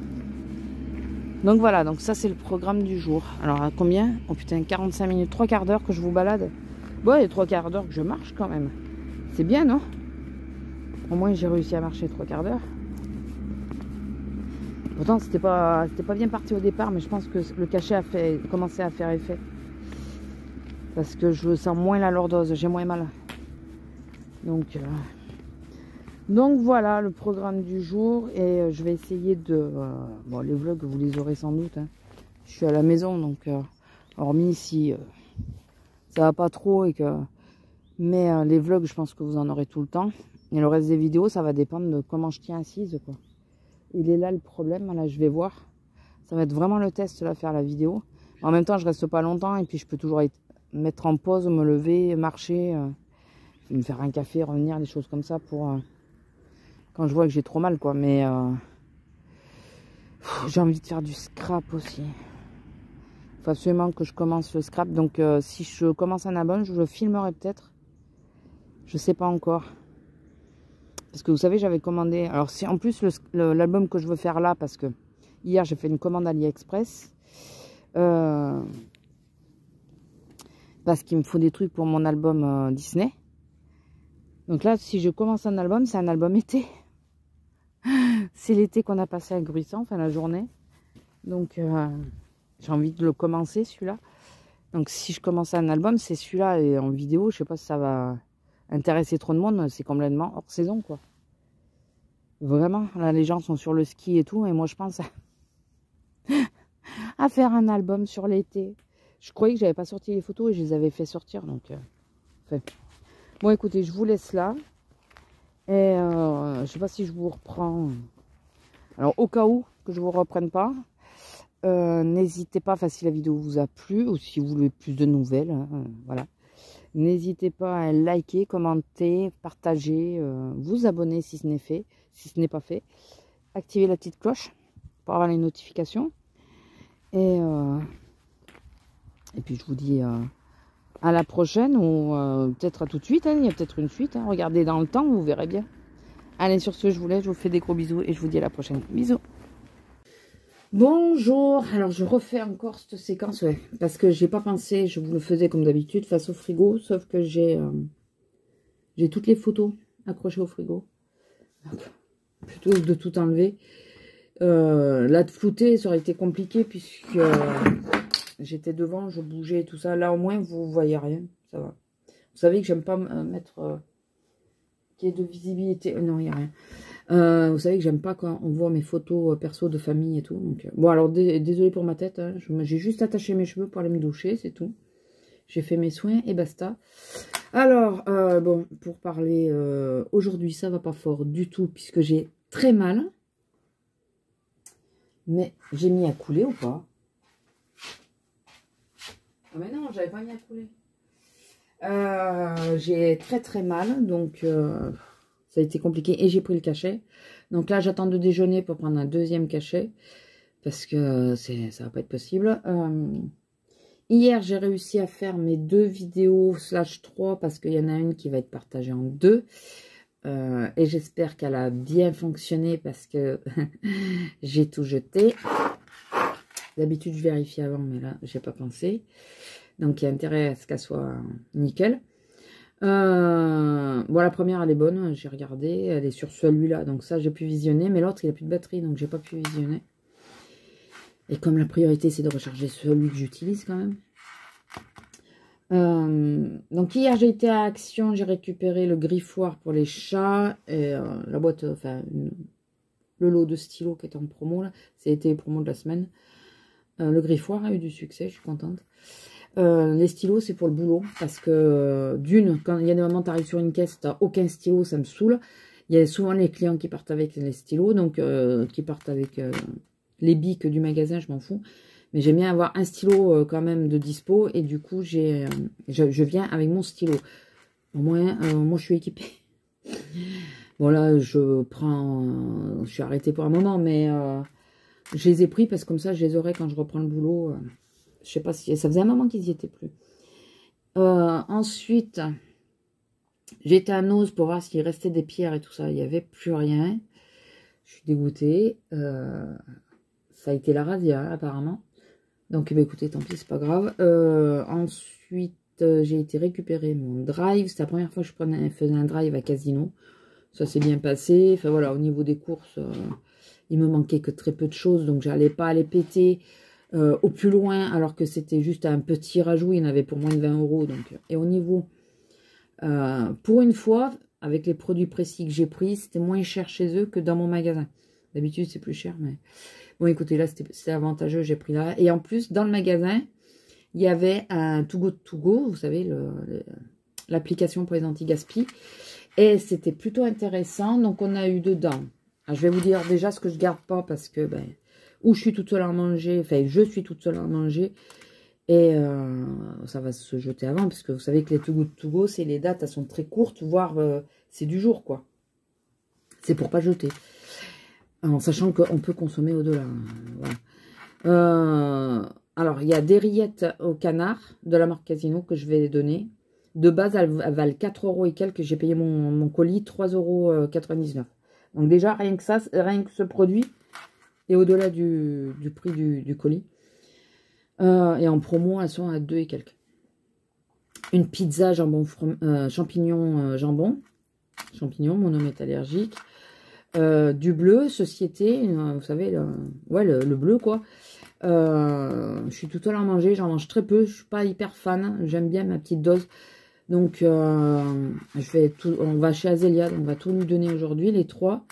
Donc voilà, donc ça c'est le programme du jour. Alors à combien? Oh putain, 45 minutes, 3 quarts d'heure que je vous balade. Bon, il y a 3 quarts d'heure que je marche quand même. C'est bien, non? Au moins j'ai réussi à marcher 3 quarts d'heure. Pourtant c'était pas bien parti au départ, mais je pense que le cachet a commencé à faire effet. Parce que je sens moins la lordose, j'ai moins mal. Donc voilà le programme du jour. Et je vais essayer de... bon, les vlogs vous les aurez sans doute, hein. Je suis à la maison, donc hormis si ça va pas trop et que... Mais les vlogs, je pense que vous en aurez tout le temps. Et le reste des vidéos, ça va dépendre de comment je tiens assise, quoi. Il est là le problème, là je vais voir. Ça va être vraiment le test, là, faire la vidéo. En même temps, je reste pas longtemps et puis je peux toujours mettre en pause, me lever, marcher, me faire un café, revenir, des choses comme ça pour... quand je vois que j'ai trop mal, quoi. Mais j'ai envie de faire du scrap aussi. Il faut absolument que je commence le scrap. Donc si je commence un album, je le filmerai peut-être. Je sais pas encore. Parce que vous savez, j'avais commandé... Alors si en plus l'album que je veux faire là, parce que hier j'ai fait une commande AliExpress. Parce qu'il me faut des trucs pour mon album Disney. Donc là, si je commence un album, c'est un album été. C'est l'été qu'on a passé à Gruissant, enfin la journée. Donc j'ai envie de le commencer celui-là. Donc si je commence un album, c'est celui-là. Et en vidéo, je sais pas si ça va intéresser trop de monde. C'est complètement hors saison, quoi. Vraiment, là les gens sont sur le ski et tout. Et moi je pense à faire un album sur l'été. Je croyais que j'avais pas sorti les photos et je les avais fait sortir. Donc enfin. Bon écoutez, je vous laisse là. Et je sais pas si je vous reprends. Alors au cas où que je vous reprenne pas, n'hésitez pas, enfin si la vidéo vous a plu ou si vous voulez plus de nouvelles, voilà. N'hésitez pas à liker, commenter, partager, vous abonner si ce n'est fait, si ce n'est pas fait. Activez la petite cloche pour avoir les notifications. Et puis je vous dis à la prochaine ou peut-être à tout de suite, hein. Il y a peut-être une suite, hein. Regardez dans le temps, vous verrez bien. Allez, sur ce, je vous laisse, je vous fais des gros bisous et je vous dis à la prochaine. Bisous. Bonjour, alors je refais encore cette séquence, ouais, parce que j'ai pas pensé, je vous le faisais comme d'habitude face au frigo, sauf que j'ai toutes les photos accrochées au frigo. Donc, plutôt que de tout enlever. Là, de flouter, ça aurait été compliqué puisque j'étais devant, je bougeais et tout ça. Là, au moins, vous voyez rien, ça va. Vous savez que j'aime pas mettre qu'il y ait de visibilité. Non, il n'y a rien. Vous savez que j'aime pas quand on voit mes photos perso de famille et tout. Donc, bon, alors, désolé pour ma tête. Hein, j'ai juste attaché mes cheveux pour aller me doucher, c'est tout. J'ai fait mes soins et basta. Alors, bon, pour parler, aujourd'hui, ça va pas fort du tout puisque j'ai très mal. Mais j'ai mis à couler ou pas? Ah mais non, j'avais pas mis à couler. J'ai très mal, donc ça a été compliqué. Et j'ai pris le cachet. Donc là, j'attends de déjeuner pour prendre un deuxième cachet. Parce que ça va pas être possible. Hier, j'ai réussi à faire mes 2 vidéos /3 parce qu'il y en a une qui va être partagée en 2. Et j'espère qu'elle a bien fonctionné parce que j'ai tout jeté. D'habitude, je vérifie avant, mais là, j'ai pas pensé. Donc, il y a intérêt à ce qu'elle soit nickel. Bon, la première, elle est bonne. J'ai regardé. Elle est sur celui-là. Donc, ça, j'ai pu visionner. Mais l'autre, il n'a plus de batterie. Donc, j'ai pas pu visionner. Et comme la priorité, c'est de recharger celui que j'utilise quand même. Donc hier j'ai été à Action, j'ai récupéré le griffoir pour les chats et la boîte, enfin le lot de stylos qui est en promo là, c'était les promos de la semaine. Le griffoir a eu du succès, je suis contente. Les stylos c'est pour le boulot parce que d'une, quand il y a des moments tu arrives sur une caisse, tu n'as aucun stylo, ça me saoule. Il y a souvent les clients qui partent avec les stylos, donc qui partent avec les bics du magasin, je m'en fous. Mais j'aime bien avoir un stylo quand même de dispo. Et du coup, je viens avec mon stylo. Au moins, moi, je suis équipée. Bon, là, je suis arrêtée pour un moment, mais je les ai pris parce que comme ça, je les aurai quand je reprends le boulot. Je sais pas si... Ça faisait un moment qu'ils y étaient plus. Ensuite, j'étais à Nose pour voir s'il restait des pierres et tout ça. Il n'y avait plus rien. Je suis dégoûtée. Ça a été la razzia, apparemment. Donc, bah, écoutez, tant pis, c'est pas grave. Ensuite, j'ai été récupérer mon drive. C'était la première fois que je faisais un drive à Casino. Ça s'est bien passé. Enfin, voilà, au niveau des courses, il me manquait que très peu de choses. Donc, j'allais pas aller péter au plus loin, alors que c'était juste un petit rajout. Il y en avait pour moins de 20 €. Donc, et au niveau, pour une fois, avec les produits précis que j'ai pris, c'était moins cher chez eux que dans mon magasin. D'habitude, c'est plus cher, mais... Bon, écoutez, là, c'était avantageux, j'ai pris là. Et en plus, dans le magasin, il y avait un Too Good To Go, vous savez, l'application pour les anti-gaspi. Et c'était plutôt intéressant. Donc, on a eu dedans. Alors, je vais vous dire déjà ce que je garde pas parce que, ben, ou je suis toute seule à manger, enfin, je suis toute seule à manger. Et ça va se jeter avant, parce que vous savez que les Too Good To Go, c'est les dates, elles sont très courtes, voire c'est du jour, quoi. C'est pour pas jeter. En sachant qu'on peut consommer au-delà. Voilà. Alors, il y a des rillettes au canard de la marque Casino que je vais donner. De base, elles valent 4 € et quelques. J'ai payé mon colis 3,99 €. Donc déjà, rien que ça, rien que ce produit est au-delà du prix du colis. Et en promo, elles sont à 2 et quelques. Une pizza jambon champignon jambon. Champignon, mon homme est allergique. Du bleu, société, vous savez, le bleu, quoi. Je suis toute seule à manger, j'en mange très peu, je suis pas hyper fan, j'aime bien ma petite dose. Donc, on va chez Azélia, on va tout lui donner aujourd'hui, les 3.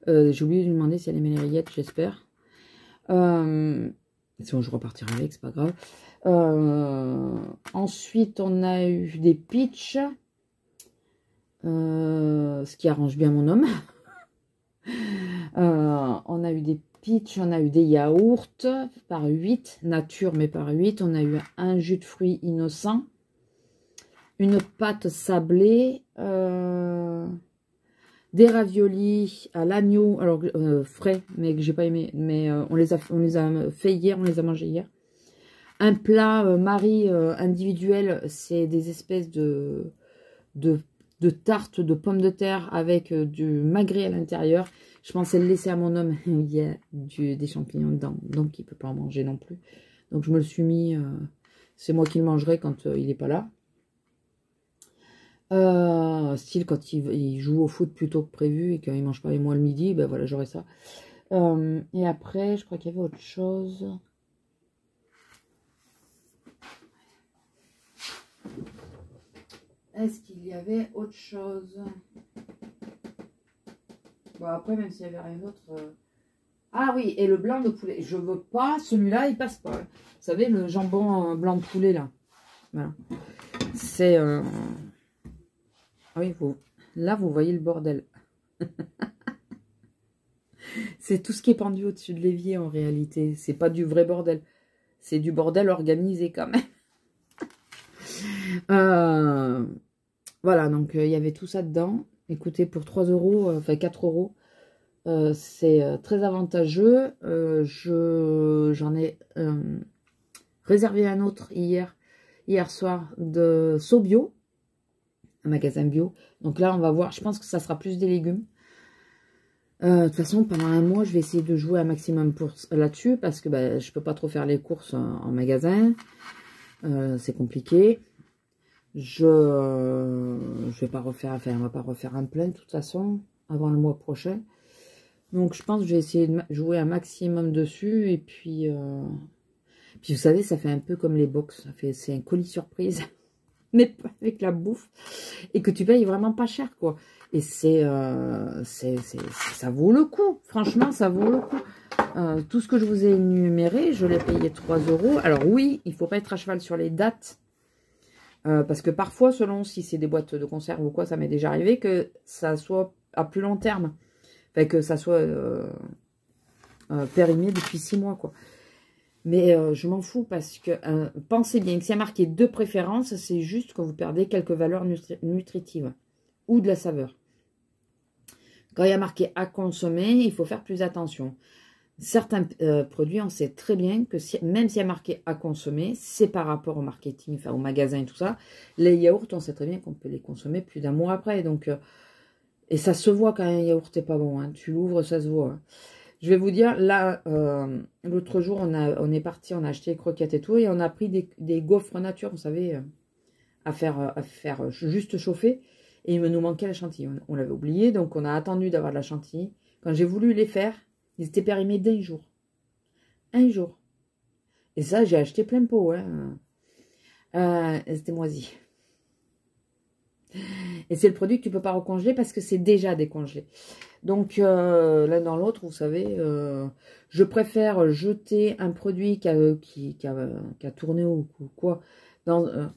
J'ai oublié de lui demander si elle aimait les rillettes, j'espère. Sinon, je repartirai avec, c'est pas grave. Ensuite, on a eu des pitchs, ce qui arrange bien mon homme. On a eu des pitchs, on a eu des yaourts par 8, nature mais par 8. On a eu un jus de fruits innocent, une pâte sablée, des raviolis à l'agneau, alors frais, mais que j'ai pas aimé, mais on les a fait hier, on les a mangés hier. Un plat Marie individuel, c'est des espèces de tartes de pommes de terre avec du magret à l'intérieur. Je pensais le laisser à mon homme. Il y a des champignons dedans, donc il ne peut pas en manger non plus. Donc je me le suis mis. C'est moi qui le mangerai quand il n'est pas là. Style quand il joue au foot plus tôt que prévu et qu'il ne mange pas avec moi le midi, ben voilà, j'aurai ça. Et après, je crois qu'il y avait autre chose. Est-ce qu'il y avait autre chose? Bon, après, même s'il n'y avait rien d'autre... Ah oui, et le blanc de poulet. Je veux pas, celui-là, il passe pas. Vous savez, le jambon blanc de poulet, là. Voilà. C'est... Ah oui, là, vous voyez le bordel. C'est tout ce qui est pendu au-dessus de l'évier, en réalité. C'est pas du vrai bordel. C'est du bordel organisé, quand même. Voilà, donc il y avait tout ça dedans. Écoutez, pour 3 €, enfin 4 €, c'est très avantageux. J'en ai réservé un autre hier soir de SoBio, un magasin bio. Donc là, on va voir. Je pense que ça sera plus des légumes. De toute façon, pendant un mois, je vais essayer de jouer un maximum là-dessus parce que bah, je peux pas trop faire les courses en magasin. C'est compliqué. Je vais pas refaire, enfin, on va pas refaire un plein de toute façon avant le mois prochain. Donc je pense que je vais essayer de jouer un maximum dessus et puis vous savez, ça fait un peu comme les box, c'est un colis surprise, mais pas avec la bouffe et que tu payes vraiment pas cher, quoi. Et ça vaut le coup, franchement, ça vaut le coup. Tout ce que je vous ai énuméré, je l'ai payé 3 €. Alors oui, il faut pas être à cheval sur les dates. Parce que parfois, selon si c'est des boîtes de conserve ou quoi, ça m'est déjà arrivé que ça soit à plus long terme. Enfin, que ça soit périmé depuis 6 mois, quoi. Mais je m'en fous parce que pensez bien que s'il y a marqué de préférence, c'est juste que vous perdez quelques valeurs nutritives ou de la saveur. Quand il y a marqué à consommer, il faut faire plus attention. Certains produits, on sait très bien que même s'il y a marqué à consommer, c'est par rapport au marketing, enfin au magasin et tout ça. Les yaourts, on sait très bien qu'on peut les consommer plus d'un mois après. Donc, et ça se voit quand un yaourt n'est pas bon. Hein. Tu l'ouvres, ça se voit. Hein. Je vais vous dire, là, l'autre jour, on est parti, on a acheté des croquettes et tout, et on a pris des gaufres nature, vous savez, à faire juste chauffer. Et il nous manquait la chantilly. On l'avait oublié, donc on a attendu d'avoir de la chantilly. Quand j'ai voulu les faire, ils étaient périmés d'un jour. Un jour. Et ça, j'ai acheté plein pot. Hein. C'était moisi. Et c'est le produit que tu ne peux pas recongeler parce que c'est déjà décongelé. Donc, l'un dans l'autre, vous savez, je préfère jeter un produit qui a tourné ou quoi dans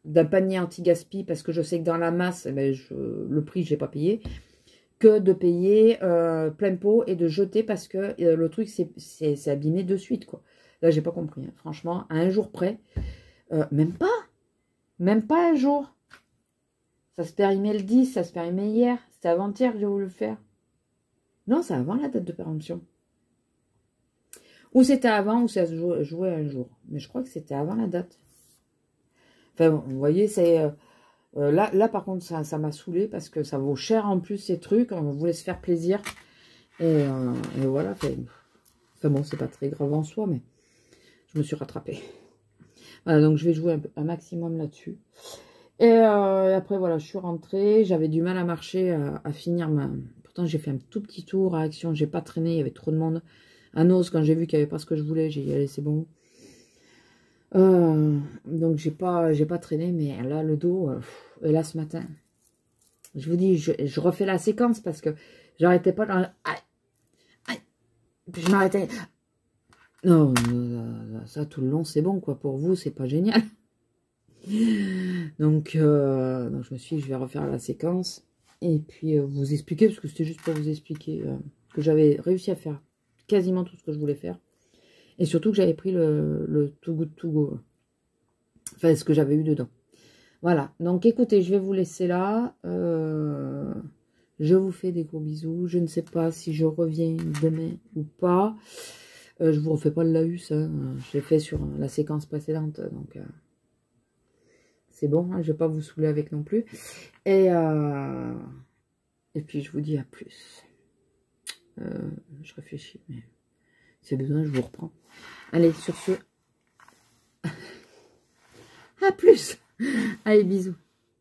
d'un panier anti-gaspi parce que je sais que dans la masse, eh ben, le prix, je n'ai pas payé, que de payer plein pot et de jeter parce que le truc, c'est abîmé de suite, quoi. Là, j'ai pas compris. Hein. Franchement, à un jour près, même pas un jour. Ça se périmait le 10, ça se périmait hier. C'était avant-hier que j'ai voulu le faire. Non, c'est avant la date de péremption. Ou c'était avant, ou ça se jouait un jour. Mais je crois que c'était avant la date. Enfin, bon, vous voyez, c'est... là, par contre, ça m'a saoulé parce que ça vaut cher en plus, ces trucs. On voulait se faire plaisir. Et voilà. Enfin bon, c'est pas très grave en soi, mais je me suis rattrapée. Voilà, donc je vais jouer un maximum là-dessus. Et après, voilà, je suis rentrée. J'avais du mal à marcher, à finir ma... Pourtant, j'ai fait un tout petit tour à Action. J'ai pas traîné, il y avait trop de monde. À Noz, quand j'ai vu qu'il n'y avait pas ce que je voulais, j'ai dit, allez, c'est bon. Donc, j'ai pas traîné, mais là, le dos, et là, ce matin, je vous dis, je refais la séquence parce que j'arrêtais pas dans... Aïe, aïe, puis je m'arrêtais. Non, ça, tout le long, c'est bon, quoi. Pour vous, c'est pas génial. Donc, je me suis dit, je vais refaire la séquence. Et puis, vous expliquer, parce que c'était juste pour vous expliquer que j'avais réussi à faire quasiment tout ce que je voulais faire. Et surtout que j'avais pris le Too Good To Go. Enfin, ce que j'avais eu dedans. Voilà. Donc, écoutez, je vais vous laisser là. Je vous fais des gros bisous. Je ne sais pas si je reviens demain ou pas. Je vous refais pas le laus. Hein. Je l'ai fait sur la séquence précédente. Donc, c'est bon. Hein, je ne vais pas vous saouler avec non plus. Et puis, je vous dis à plus. Je réfléchis, mais si y a besoin, je vous reprends. Allez, sur ce, à plus. Allez, bisous.